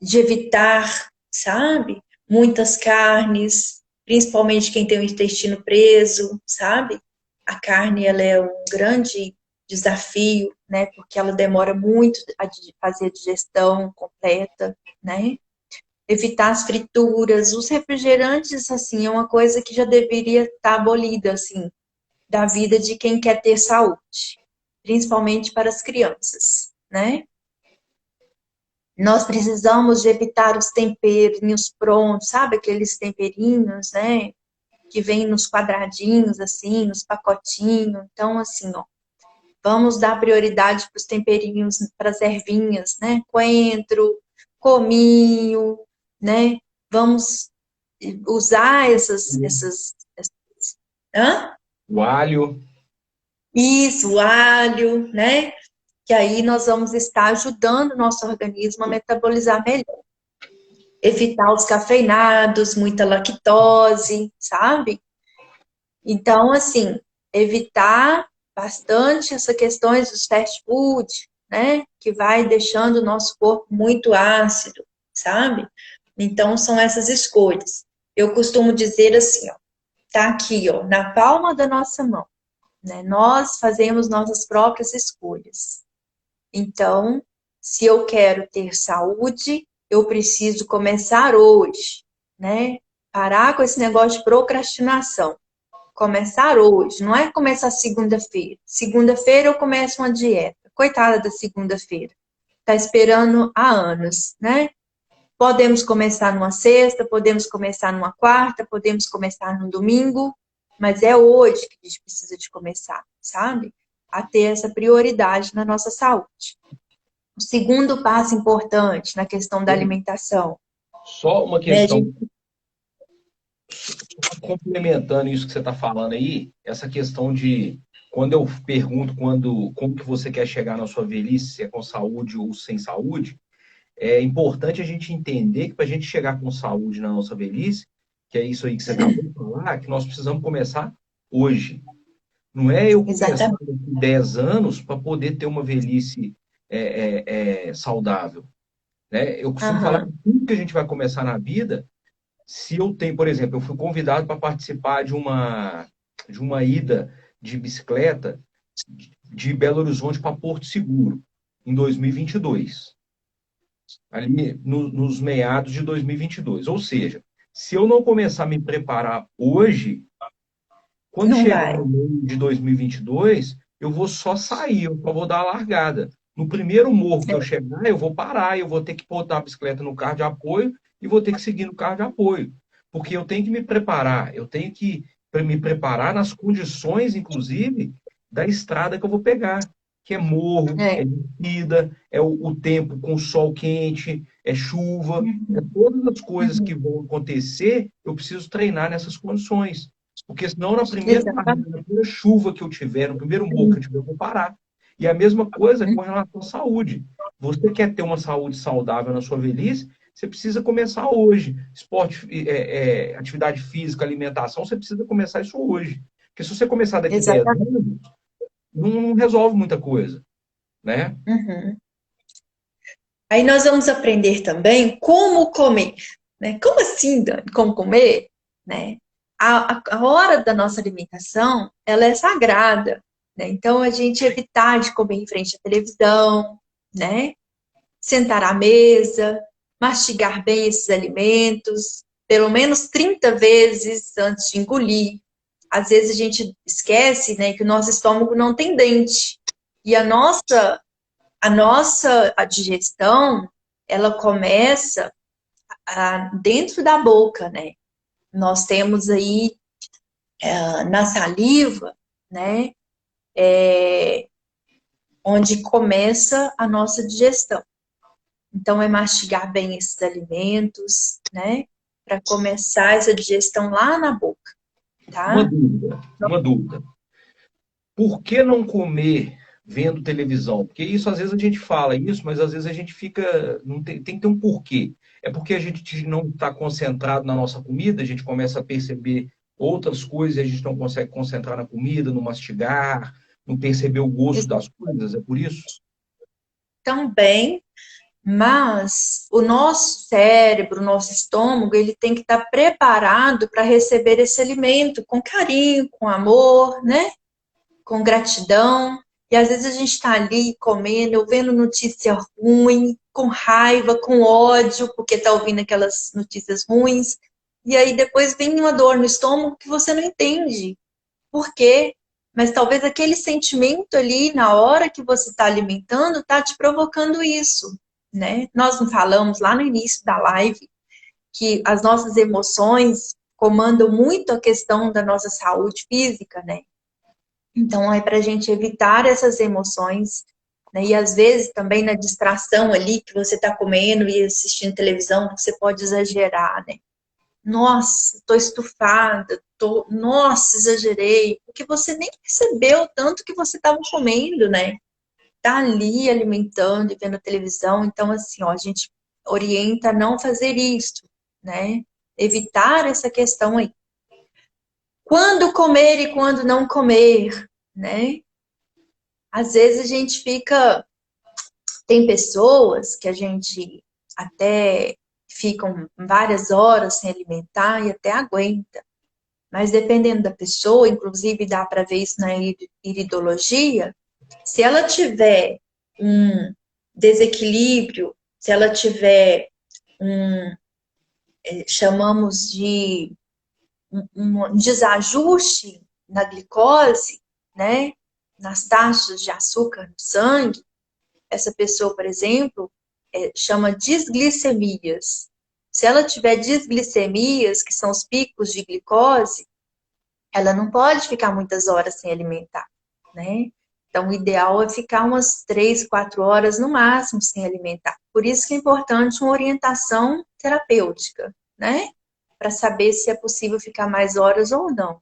de evitar, sabe? Muitas carnes, principalmente quem tem o intestino preso, sabe? A carne, ela é um grande desafio, né? Porque ela demora muito a fazer a digestão completa, né? Evitar as frituras, os refrigerantes, assim, é uma coisa que já deveria estar abolida, assim, da vida de quem quer ter saúde, principalmente para as crianças, né? Nós precisamos de evitar os temperinhos prontos, sabe? Aqueles temperinhos, né? Que vêm nos quadradinhos, assim, nos pacotinhos. Então, assim, ó, vamos dar prioridade para os temperinhos, para as ervinhas, né? Coentro, cominho, né? Vamos usar hã? O alho. Isso, o alho, né? Que aí nós vamos estar ajudando o nosso organismo a metabolizar melhor. Evitar os cafeinados, muita lactose, sabe? Então, assim, evitar bastante essas questões dos fast food, né? Que vai deixando o nosso corpo muito ácido, sabe? Então, são essas escolhas. Eu costumo dizer assim, ó, tá aqui, ó, na palma da nossa mão, né? Nós fazemos nossas próprias escolhas. Então, se eu quero ter saúde, eu preciso começar hoje, né? Parar com esse negócio de procrastinação. Começar hoje, não é começar segunda-feira. Segunda-feira eu começo uma dieta. Coitada da segunda-feira. Tá esperando há anos, né? Podemos começar numa sexta, podemos começar numa quarta, podemos começar num domingo, mas é hoje que a gente precisa de começar, sabe? A ter essa prioridade na nossa saúde. O segundo passo importante na questão da alimentação, Só uma né, questão, complementando isso que você está falando aí, essa questão de quando eu pergunto como que você quer chegar na sua velhice, se é com saúde ou sem saúde, é importante a gente entender que para a gente chegar com saúde na nossa velhice, que é isso aí que você acabou de falar, que nós precisamos começar hoje. Não é eu começar Exatamente. com 10 anos para poder ter uma velhice saudável, né? Eu costumo falar que Aham. tudo que a gente vai começar na vida, se eu tenho, por exemplo, eu fui convidado para participar de uma ida de bicicleta de Belo Horizonte para Porto Seguro, em 2022, ali nos meados de 2022. Ou seja, se eu não começar a me preparar hoje, quando Não chegar vai. no meio de 2022, eu vou só sair, eu só vou dar a largada. No primeiro morro que eu chegar, eu vou parar, eu vou ter que botar a bicicleta no carro de apoio e vou ter que seguir no carro de apoio. Porque eu tenho que me preparar, eu tenho que me preparar nas condições, inclusive, da estrada que eu vou pegar, que é morro, é É. descida, é o tempo com sol quente, é chuva, é Uhum. todas as coisas que Uhum. vão acontecer, eu preciso treinar nessas condições. Porque senão, na primeira largada, Exatamente. na primeira chuva que eu tiver, no primeiro morro que eu tiver, eu vou parar. E a mesma coisa Uhum. com relação à saúde. Você quer ter uma saúde saudável na sua velhice, você precisa começar hoje. Esporte, atividade física, alimentação, você precisa começar isso hoje. Porque se você começar daqui a 10 Exatamente. anos, não resolve muita coisa, né? Uhum. Aí nós vamos aprender também como comer, né? Como assim, Dani? Como comer, né? A hora da nossa alimentação, ela é sagrada, né? Então, a gente evitar de comer em frente à televisão, né? Sentar à mesa, mastigar bem esses alimentos, pelo menos 30 vezes antes de engolir. Às vezes a gente esquece, né, que o nosso estômago não tem dente. E a digestão, ela começa dentro da boca, né? Nós temos aí na saliva, né? Onde começa a nossa digestão. Então, é mastigar bem esses alimentos, né? Para começar essa digestão lá na boca, Uma tá? dúvida, uma dúvida. Por que não comer vendo televisão? Porque isso às vezes a gente fala isso, mas às vezes a gente fica. Não tem que ter um porquê. É porque a gente não está concentrado na nossa comida, a gente começa a perceber outras coisas e a gente não consegue concentrar na comida, no mastigar, não perceber o gosto das coisas. É por isso? Também, mas o nosso cérebro, o nosso estômago, ele tem que estar preparado para receber esse alimento com carinho, com amor, né? Com gratidão. E às vezes a gente está ali comendo, vendo notícia ruim, com raiva, com ódio, porque está ouvindo aquelas notícias ruins. E aí depois vem uma dor no estômago que você não entende por quê. Mas talvez aquele sentimento ali, na hora que você está alimentando, está te provocando isso, né? Nós não falamos lá no início da live que as nossas emoções comandam muito a questão da nossa saúde física, né? Então, é para a gente evitar essas emoções, né? E às vezes também na distração ali que você está comendo e assistindo televisão, você pode exagerar, né? Nossa, estou estufada, nossa, exagerei, porque você nem percebeu tanto que você estava comendo, né? Tá ali alimentando e vendo televisão, então assim, ó, a gente orienta a não fazer isso, né? Evitar essa questão aí. Quando comer e quando não comer, né? Às vezes a gente fica. Tem pessoas que a gente até ficam várias horas sem alimentar e até aguenta. Mas dependendo da pessoa, inclusive dá para ver isso na iridologia, se ela tiver um desequilíbrio, se ela tiver um, chamamos de um desajuste na glicose, né, nas taxas de açúcar no sangue, essa pessoa, por exemplo, chama desglicemias. Se ela tiver desglicemias, que são os picos de glicose, ela não pode ficar muitas horas sem alimentar, né? Então, o ideal é ficar umas 3, 4 horas no máximo sem alimentar. Por isso que é importante uma orientação terapêutica, né? Para saber se é possível ficar mais horas ou não.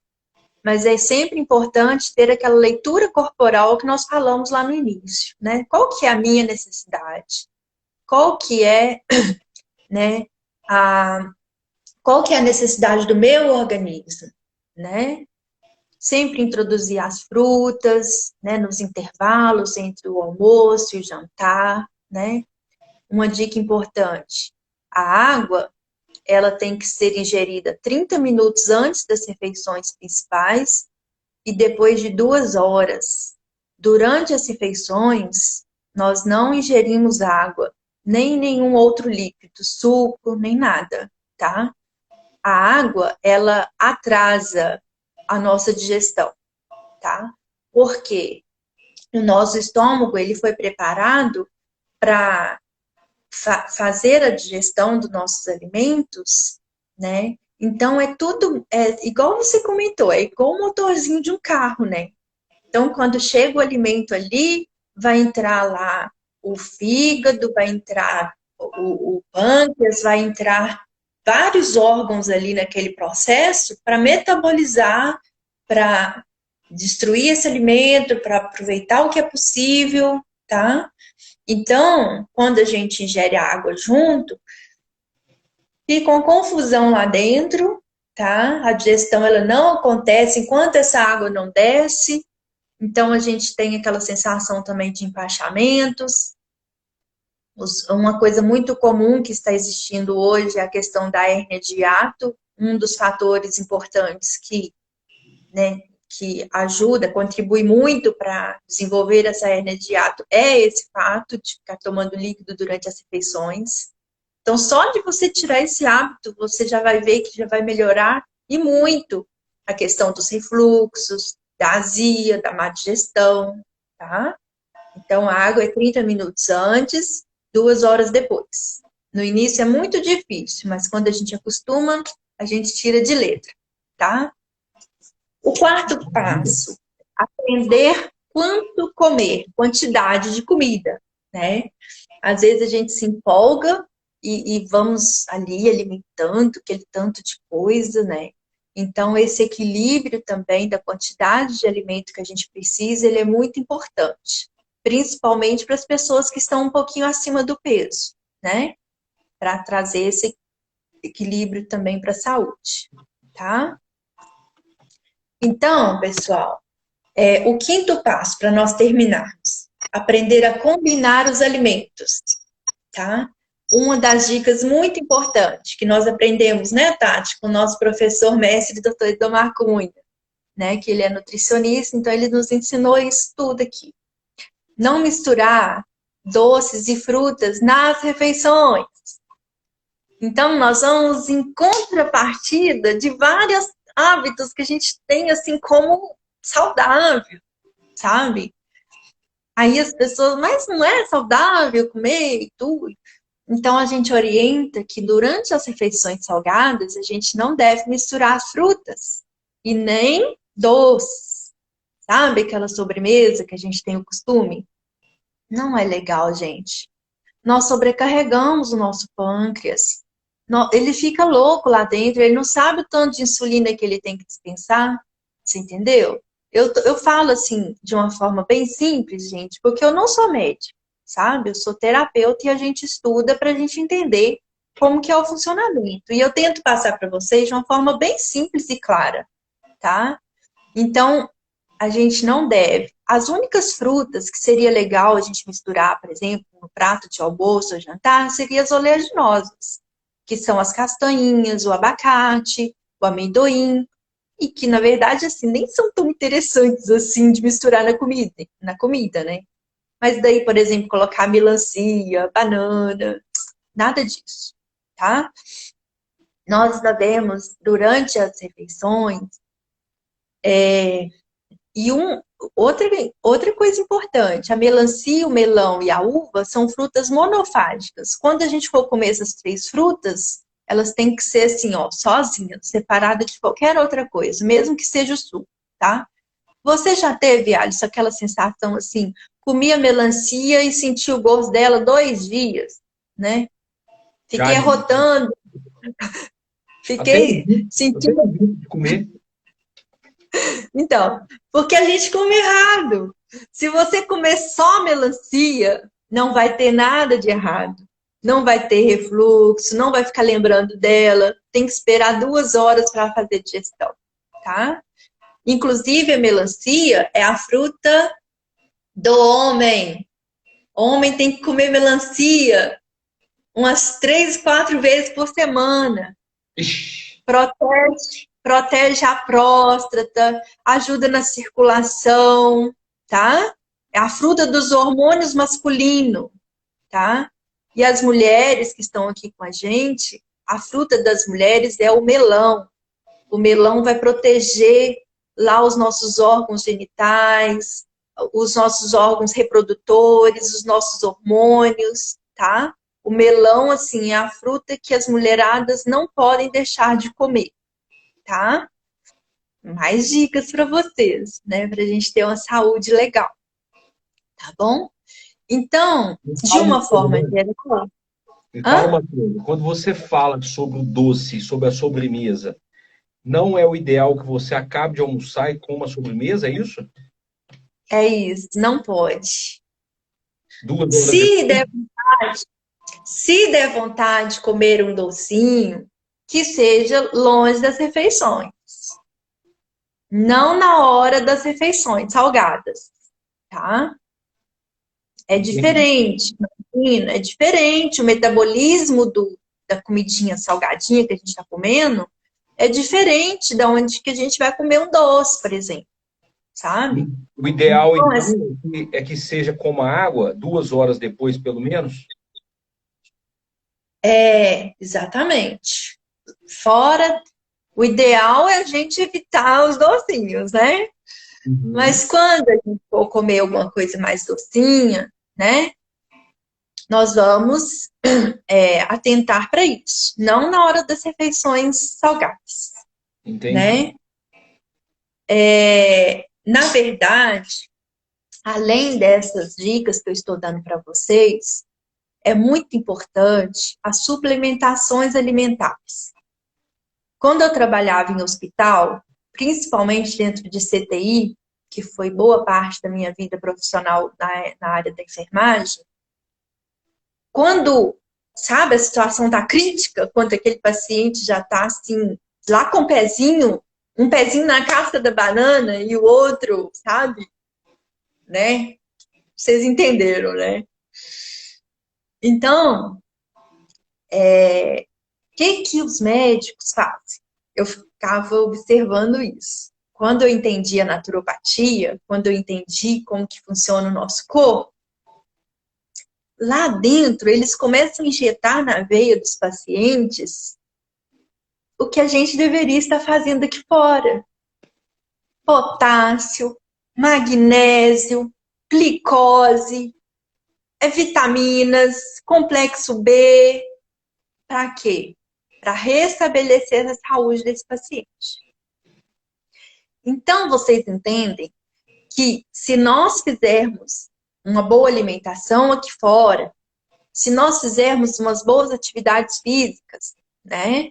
Mas é sempre importante ter aquela leitura corporal que nós falamos lá no início, né? Qual que é a minha necessidade? Qual que é, né, qual que é a necessidade do meu organismo, né? Sempre introduzir as frutas, né, nos intervalos entre o almoço e o jantar, né? Uma dica importante, a água, ela tem que ser ingerida 30 minutos antes das refeições principais e depois de 2 horas. Durante as refeições, nós não ingerimos água, nem nenhum outro líquido, suco, nem nada, tá? A água, ela atrasa a nossa digestão, tá? Porque o nosso estômago, ele foi preparado para fazer a digestão dos nossos alimentos, né? Então, é tudo, igual você comentou, é igual o motorzinho de um carro, né? Então, quando chega o alimento ali, vai entrar lá o fígado, vai entrar o pâncreas, vai entrar vários órgãos ali naquele processo para metabolizar, para destruir esse alimento, para aproveitar o que é possível, tá? Então, quando a gente ingere a água junto, fica uma confusão lá dentro, tá? A digestão ela não acontece enquanto essa água não desce. Então, a gente tem aquela sensação também de empachamentos. Uma coisa muito comum que está existindo hoje é a questão da hérnia de hiato, um dos fatores importantes que ajuda, contribui muito para desenvolver essa hérnia de hiato é esse fato de ficar tomando líquido durante as refeições. Então, só de você tirar esse hábito, você já vai ver que já vai melhorar e muito a questão dos refluxos, da azia, da má digestão, tá? Então, a água é 30 minutos antes, 2 horas depois. No início é muito difícil, mas quando a gente acostuma, a gente tira de letra, tá? O quarto passo, aprender quanto comer, quantidade de comida, né? Às vezes a gente se empolga e vamos ali alimentando aquele tanto de coisa, né? Então, esse equilíbrio também da quantidade de alimento que a gente precisa, ele é muito importante. Principalmente para as pessoas que estão um pouquinho acima do peso, né? Para trazer esse equilíbrio também para a saúde, tá? Então, pessoal, o quinto passo para nós terminarmos, aprender a combinar os alimentos, tá? Uma das dicas muito importantes que nós aprendemos, né, Tati, com o nosso professor mestre, Dr. Edomar Cunha, né, que ele é nutricionista, então ele nos ensinou isso tudo aqui. Não misturar doces e frutas nas refeições. Então, nós vamos em contrapartida de vários hábitos que a gente tem, assim, como saudável, sabe? Aí as pessoas, mas não é saudável comer e tudo. Então, a gente orienta que durante as refeições salgadas, a gente não deve misturar as frutas e nem doces. Sabe aquela sobremesa que a gente tem o costume? Não é legal, gente. Nós sobrecarregamos o nosso pâncreas. Ele fica louco lá dentro, ele não sabe o tanto de insulina que ele tem que dispensar. Você entendeu? Eu falo assim, de uma forma bem simples, gente, porque eu não sou médica, sabe? Eu sou terapeuta e a gente estuda para a gente entender como que é o funcionamento. E eu tento passar para vocês de uma forma bem simples e clara, tá? Então, a gente não deve. As únicas frutas que seria legal a gente misturar, por exemplo, no prato de almoço ou jantar, seriam as oleaginosas, que são as castanhinhas, o abacate, o amendoim, e que, na verdade, assim, nem são tão interessantes assim de misturar na comida, né? Mas daí, por exemplo, colocar melancia, banana, nada disso, tá? Nós devemos, durante as refeições, e outra coisa importante, a melancia, o melão e a uva são frutas monofágicas. Quando a gente for comer essas 3 frutas, elas têm que ser assim, ó, sozinhas, separadas de qualquer outra coisa, mesmo que seja o suco, tá? Você já teve, Alisson, aquela sensação assim, comia melancia e sentia o gosto dela 2 dias, né? Fiquei arrotando, fiquei sentindo... de comer. Então, porque a gente come errado. Se você comer só melancia, não vai ter nada de errado. Não vai ter refluxo, não vai ficar lembrando dela. Tem que esperar 2 horas para fazer digestão, tá? Inclusive, a melancia é a fruta do homem. O homem tem que comer melancia umas 3, 4 vezes por semana. Ixi. Protege a próstata, ajuda na circulação, tá? É a fruta dos hormônios masculinos, tá? E as mulheres que estão aqui com a gente, a fruta das mulheres é o melão. O melão vai proteger lá os nossos órgãos genitais, os nossos órgãos reprodutores, os nossos hormônios, tá? O melão, assim, é a fruta que as mulheradas não podem deixar de comer, tá? Mais dicas para vocês, né? Para a gente ter uma saúde legal, tá bom? Então, de uma forma geral... Me fala uma coisa, quando você fala sobre o doce, sobre a sobremesa, não é o ideal que você acabe de almoçar e coma a sobremesa, é isso? É isso, não pode. 2 horas Se depois? der vontade de comer um docinho, que seja longe das refeições. Não na hora das refeições salgadas, tá? É diferente, imagina, é diferente. O metabolismo da comidinha salgadinha que a gente está comendo é diferente da onde que a gente vai comer um doce, por exemplo, sabe? O ideal, Então, então, é que seja como a água, 2 horas depois, pelo menos? Exatamente. Fora, o ideal é a gente evitar os docinhos, né? Uhum. Mas quando a gente for comer alguma coisa mais docinha, né? Nós vamos atentar para isso. Não na hora das refeições salgadas. Entendi. Né? Na verdade, além dessas dicas que eu estou dando para vocês, é muito importante as suplementações alimentares. Quando eu trabalhava em hospital, principalmente dentro de CTI, que foi boa parte da minha vida profissional na área da enfermagem, quando, sabe, a situação está crítica, quando aquele paciente já está assim, lá com o pezinho, um pezinho na casca da banana e o outro, sabe? Né? Vocês entenderam, né? Então, o que os médicos fazem? Eu ficava observando isso. Quando eu entendi a naturopatia, quando eu entendi como que funciona o nosso corpo, lá dentro eles começam a injetar na veia dos pacientes o que a gente deveria estar fazendo aqui fora. Potássio, magnésio, glicose, vitaminas, complexo B. Para quê? Para restabelecer a saúde desse paciente. Então, vocês entendem que se nós fizermos uma boa alimentação aqui fora, se nós fizermos umas boas atividades físicas, né?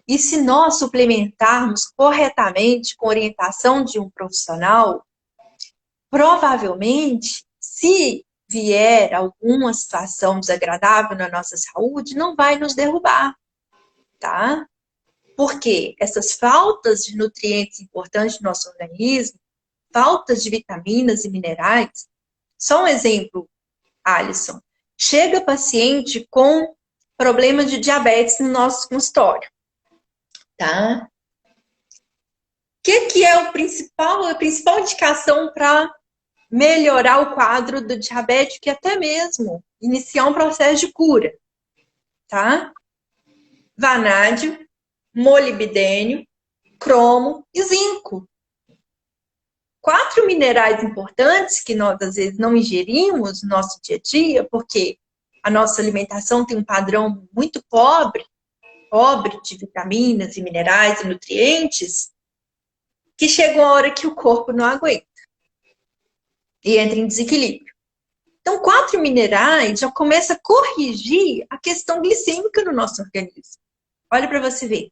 E se nós suplementarmos corretamente com orientação de um profissional, provavelmente, se vier alguma situação desagradável na nossa saúde, não vai nos derrubar, tá? Porque essas faltas de nutrientes importantes no nosso organismo, faltas de vitaminas e minerais, só um exemplo, Alisson. Chega paciente com problema de diabetes no nosso consultório, tá? O que é a principal indicação para melhorar o quadro do diabético e até mesmo iniciar um processo de cura, tá? Vanádio, molibdênio, cromo e zinco. 4 minerais importantes que nós, às vezes, não ingerimos no nosso dia a dia, porque a nossa alimentação tem um padrão muito pobre de vitaminas e minerais e nutrientes, que chega uma hora que o corpo não aguenta e entra em desequilíbrio. Então, 4 minerais já começa a corrigir a questão glicêmica no nosso organismo. Olha para você ver.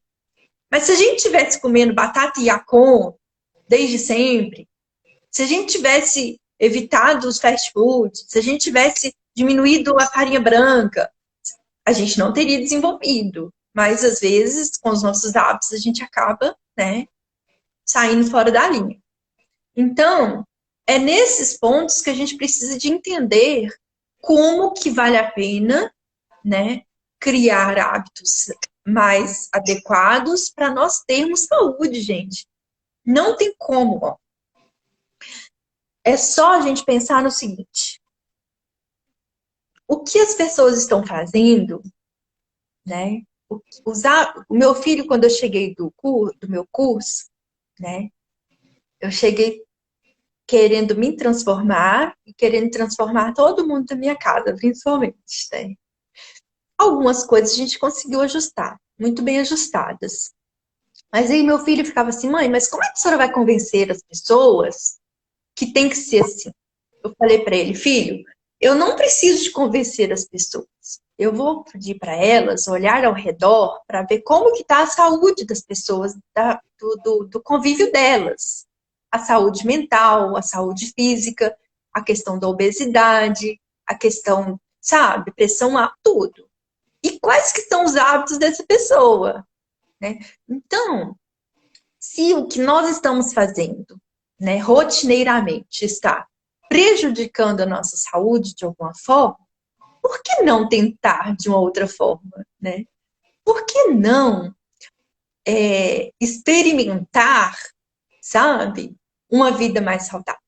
Mas se a gente estivesse comendo batata e yacon desde sempre, se a gente tivesse evitado os fast foods, se a gente tivesse diminuído a farinha branca, a gente não teria desenvolvido. Mas, às vezes, com os nossos hábitos, a gente acaba, né, saindo fora da linha. Então, é nesses pontos que a gente precisa de entender como que vale a pena, né, criar hábitos mais adequados para nós termos saúde, gente. Não tem como, ó. É só a gente pensar no seguinte: o que as pessoas estão fazendo, né? O meu filho, quando eu cheguei do meu curso, né? Eu cheguei querendo me transformar e querendo transformar todo mundo da minha casa, principalmente, né? Algumas coisas a gente conseguiu ajustar, muito bem ajustadas. Mas aí meu filho ficava assim: mãe, mas como é que a senhora vai convencer as pessoas que tem que ser assim? Eu falei para ele: filho, eu não preciso de convencer as pessoas. Eu vou pedir para elas olhar ao redor para ver como que está a saúde das pessoas, do convívio delas. A saúde mental, a saúde física, a questão da obesidade, a questão, sabe, pressão alta, tudo. E quais que são os hábitos dessa pessoa, né? Então, se o que nós estamos fazendo, né, rotineiramente está prejudicando a nossa saúde de alguma forma, por que não tentar de uma outra forma, né? Por que não experimentar, sabe, uma vida mais saudável?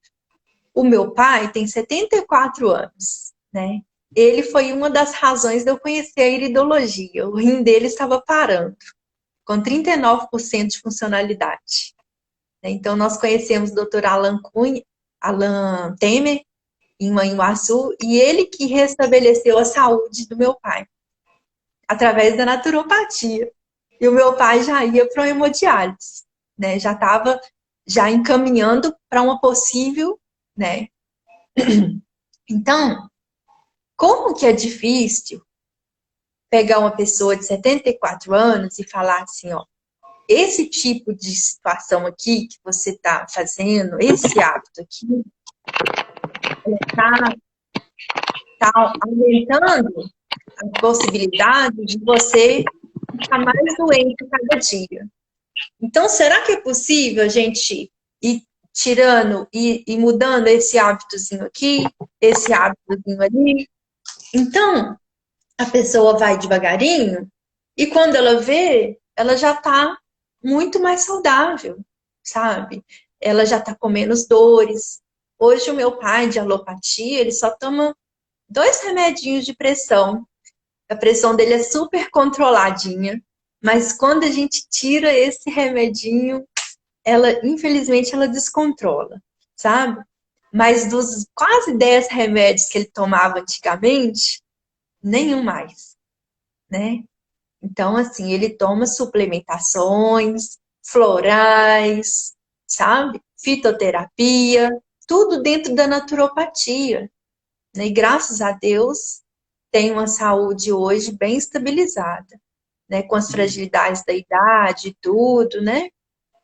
O meu pai tem 74 anos, né? Ele foi uma das razões de eu conhecer a iridologia. O rim dele estava parando, com 39% de funcionalidade. Então, nós conhecemos o Dr. Alan Temer, em Manhuaçu, e ele que restabeleceu a saúde do meu pai, através da naturopatia. E o meu pai já ia para uma hemodiálise, né? Já estava encaminhando para uma possível, né? Então, como que é difícil pegar uma pessoa de 74 anos e falar assim, ó, esse tipo de situação aqui que você está fazendo, esse hábito aqui, está aumentando a possibilidade de você ficar mais doente cada dia. Então, será que é possível a gente ir tirando e mudando esse hábitozinho aqui, esse hábitozinho ali? Então, a pessoa vai devagarinho e quando ela vê, ela já está muito mais saudável, sabe? Ela já está com menos dores. Hoje o meu pai, de alopatia, ele só toma 2 remedinhos de pressão. A pressão dele é super controladinha, mas quando a gente tira esse remedinho, infelizmente, ela descontrola, sabe? Mas dos quase 10 remédios que ele tomava antigamente, nenhum mais, né? Então, assim, ele toma suplementações, florais, sabe? Fitoterapia, tudo dentro da naturopatia, né? E graças a Deus tem uma saúde hoje bem estabilizada, né? Com as fragilidades da idade e tudo, né?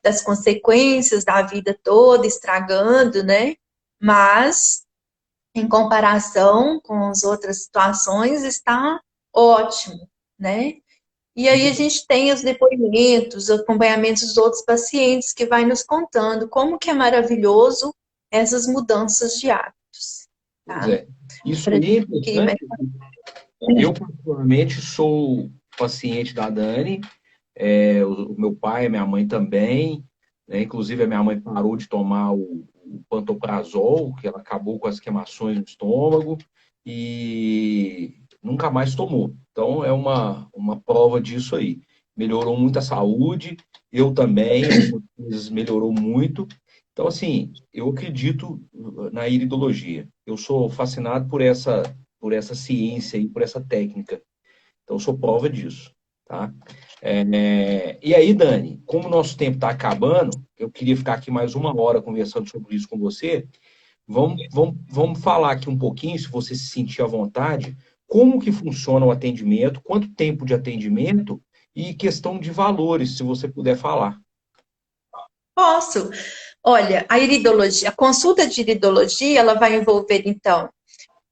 Das consequências da vida toda estragando, né? Mas, em comparação com as outras situações, está ótimo, né? E aí a gente tem os depoimentos, os acompanhamentos dos outros pacientes que vai nos contando como que é maravilhoso essas mudanças de hábitos. Tá? Pois é. Isso aí é importante. Eu, particularmente, sou paciente da Dani, o meu pai, a minha mãe também, né? Inclusive a minha mãe parou de tomar o pantoprazol, que ela acabou com as queimações no estômago, e nunca mais tomou. Então é uma prova disso aí. Melhorou muito a saúde, eu também, algumas coisas melhorou muito. Então, assim, eu acredito na iridologia. Eu sou fascinado por essa ciência e por essa técnica. Então, eu sou prova disso, tá? E aí, Dani, como o nosso tempo está acabando, eu queria ficar aqui mais 1 hora conversando sobre isso com você. Vamos falar aqui um pouquinho, se você se sentir à vontade, como que funciona o atendimento, quanto tempo de atendimento e questão de valores, se você puder falar. Posso. Olha, a consulta de iridologia, ela vai envolver, então,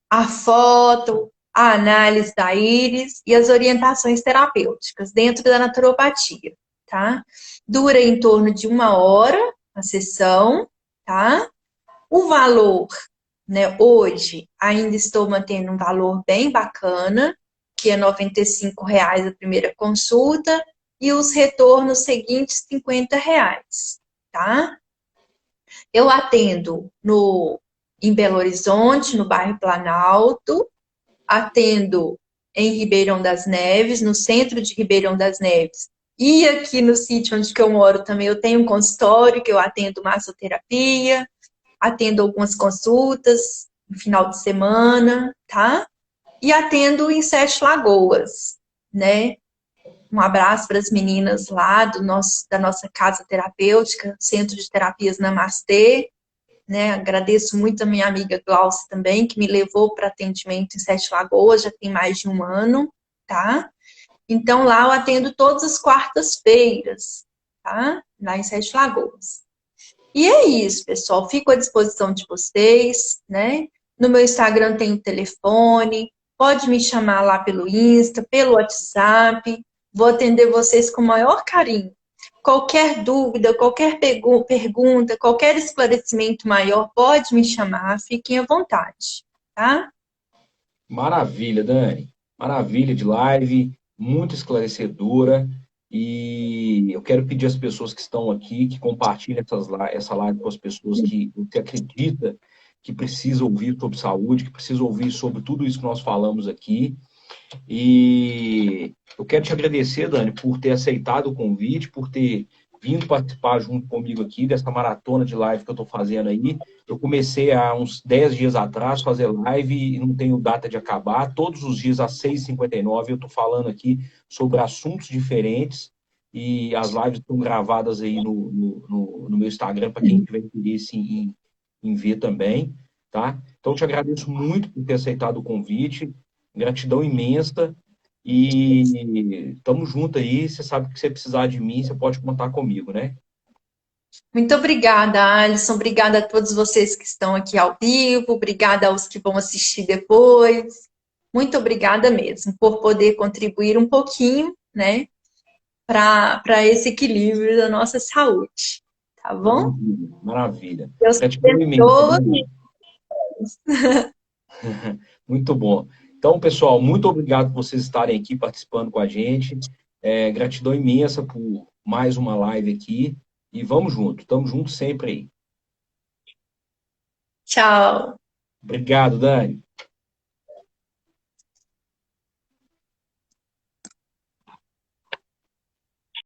a foto, a análise da íris e as orientações terapêuticas dentro da naturopatia, tá? Dura em torno de 1 hora, a sessão, tá? O valor, né, hoje ainda estou mantendo um valor bem bacana, que é R$ 95 a primeira consulta e os retornos seguintes R$ 50, tá? Eu atendo em Belo Horizonte, no bairro Planalto, atendo em Ribeirão das Neves, no centro de Ribeirão das Neves. E aqui no sítio onde que eu moro também eu tenho um consultório que eu atendo massoterapia, atendo algumas consultas no final de semana, tá? E atendo em Sete Lagoas, né? Um abraço para as meninas lá da nossa casa terapêutica, Centro de Terapias Namastê, né? Agradeço muito a minha amiga Glaucia também, que me levou para atendimento em Sete Lagoas, já tem mais de um ano, tá? Então lá eu atendo todas as quartas-feiras, tá? Lá em Sete Lagoas. E é isso, pessoal. Fico à disposição de vocês, né? No meu Instagram tem o telefone, pode me chamar lá pelo Insta, pelo WhatsApp. Vou atender vocês com o maior carinho. Qualquer dúvida, qualquer pergunta, qualquer esclarecimento maior, pode me chamar, fiquem à vontade, tá? Maravilha, Dani. Maravilha de live, muito esclarecedora. E eu quero pedir às pessoas que estão aqui que compartilhem essa live com as pessoas que você acredita que precisam ouvir sobre saúde, que precisam ouvir sobre tudo isso que nós falamos aqui. E eu quero te agradecer, Dani, por ter aceitado o convite, por ter vindo participar junto comigo aqui dessa maratona de live que eu estou fazendo aí. Eu comecei há uns 10 dias atrás a fazer live e não tenho data de acabar. Todos os dias às 6h59 eu estou falando aqui sobre assuntos diferentes e as lives estão gravadas aí no meu Instagram para quem tiver interesse em ver também, tá? Então, eu te agradeço muito por ter aceitado o convite. Gratidão imensa. E estamos juntos aí. Você sabe que se você precisar de mim, você pode contar comigo, né? Muito obrigada, Alisson. Obrigada a todos vocês que estão aqui ao vivo. Obrigada aos que vão assistir depois. Muito obrigada mesmo por poder contribuir um pouquinho, né, para esse equilíbrio da nossa saúde. Tá bom? Maravilha, maravilha. Deus Gratidão imensa, abençoe. Dani. Muito bom. Então, pessoal, muito obrigado por vocês estarem aqui participando com a gente. Gratidão imensa por mais uma live aqui. E vamos junto, estamos juntos sempre aí. Tchau. Obrigado, Dani.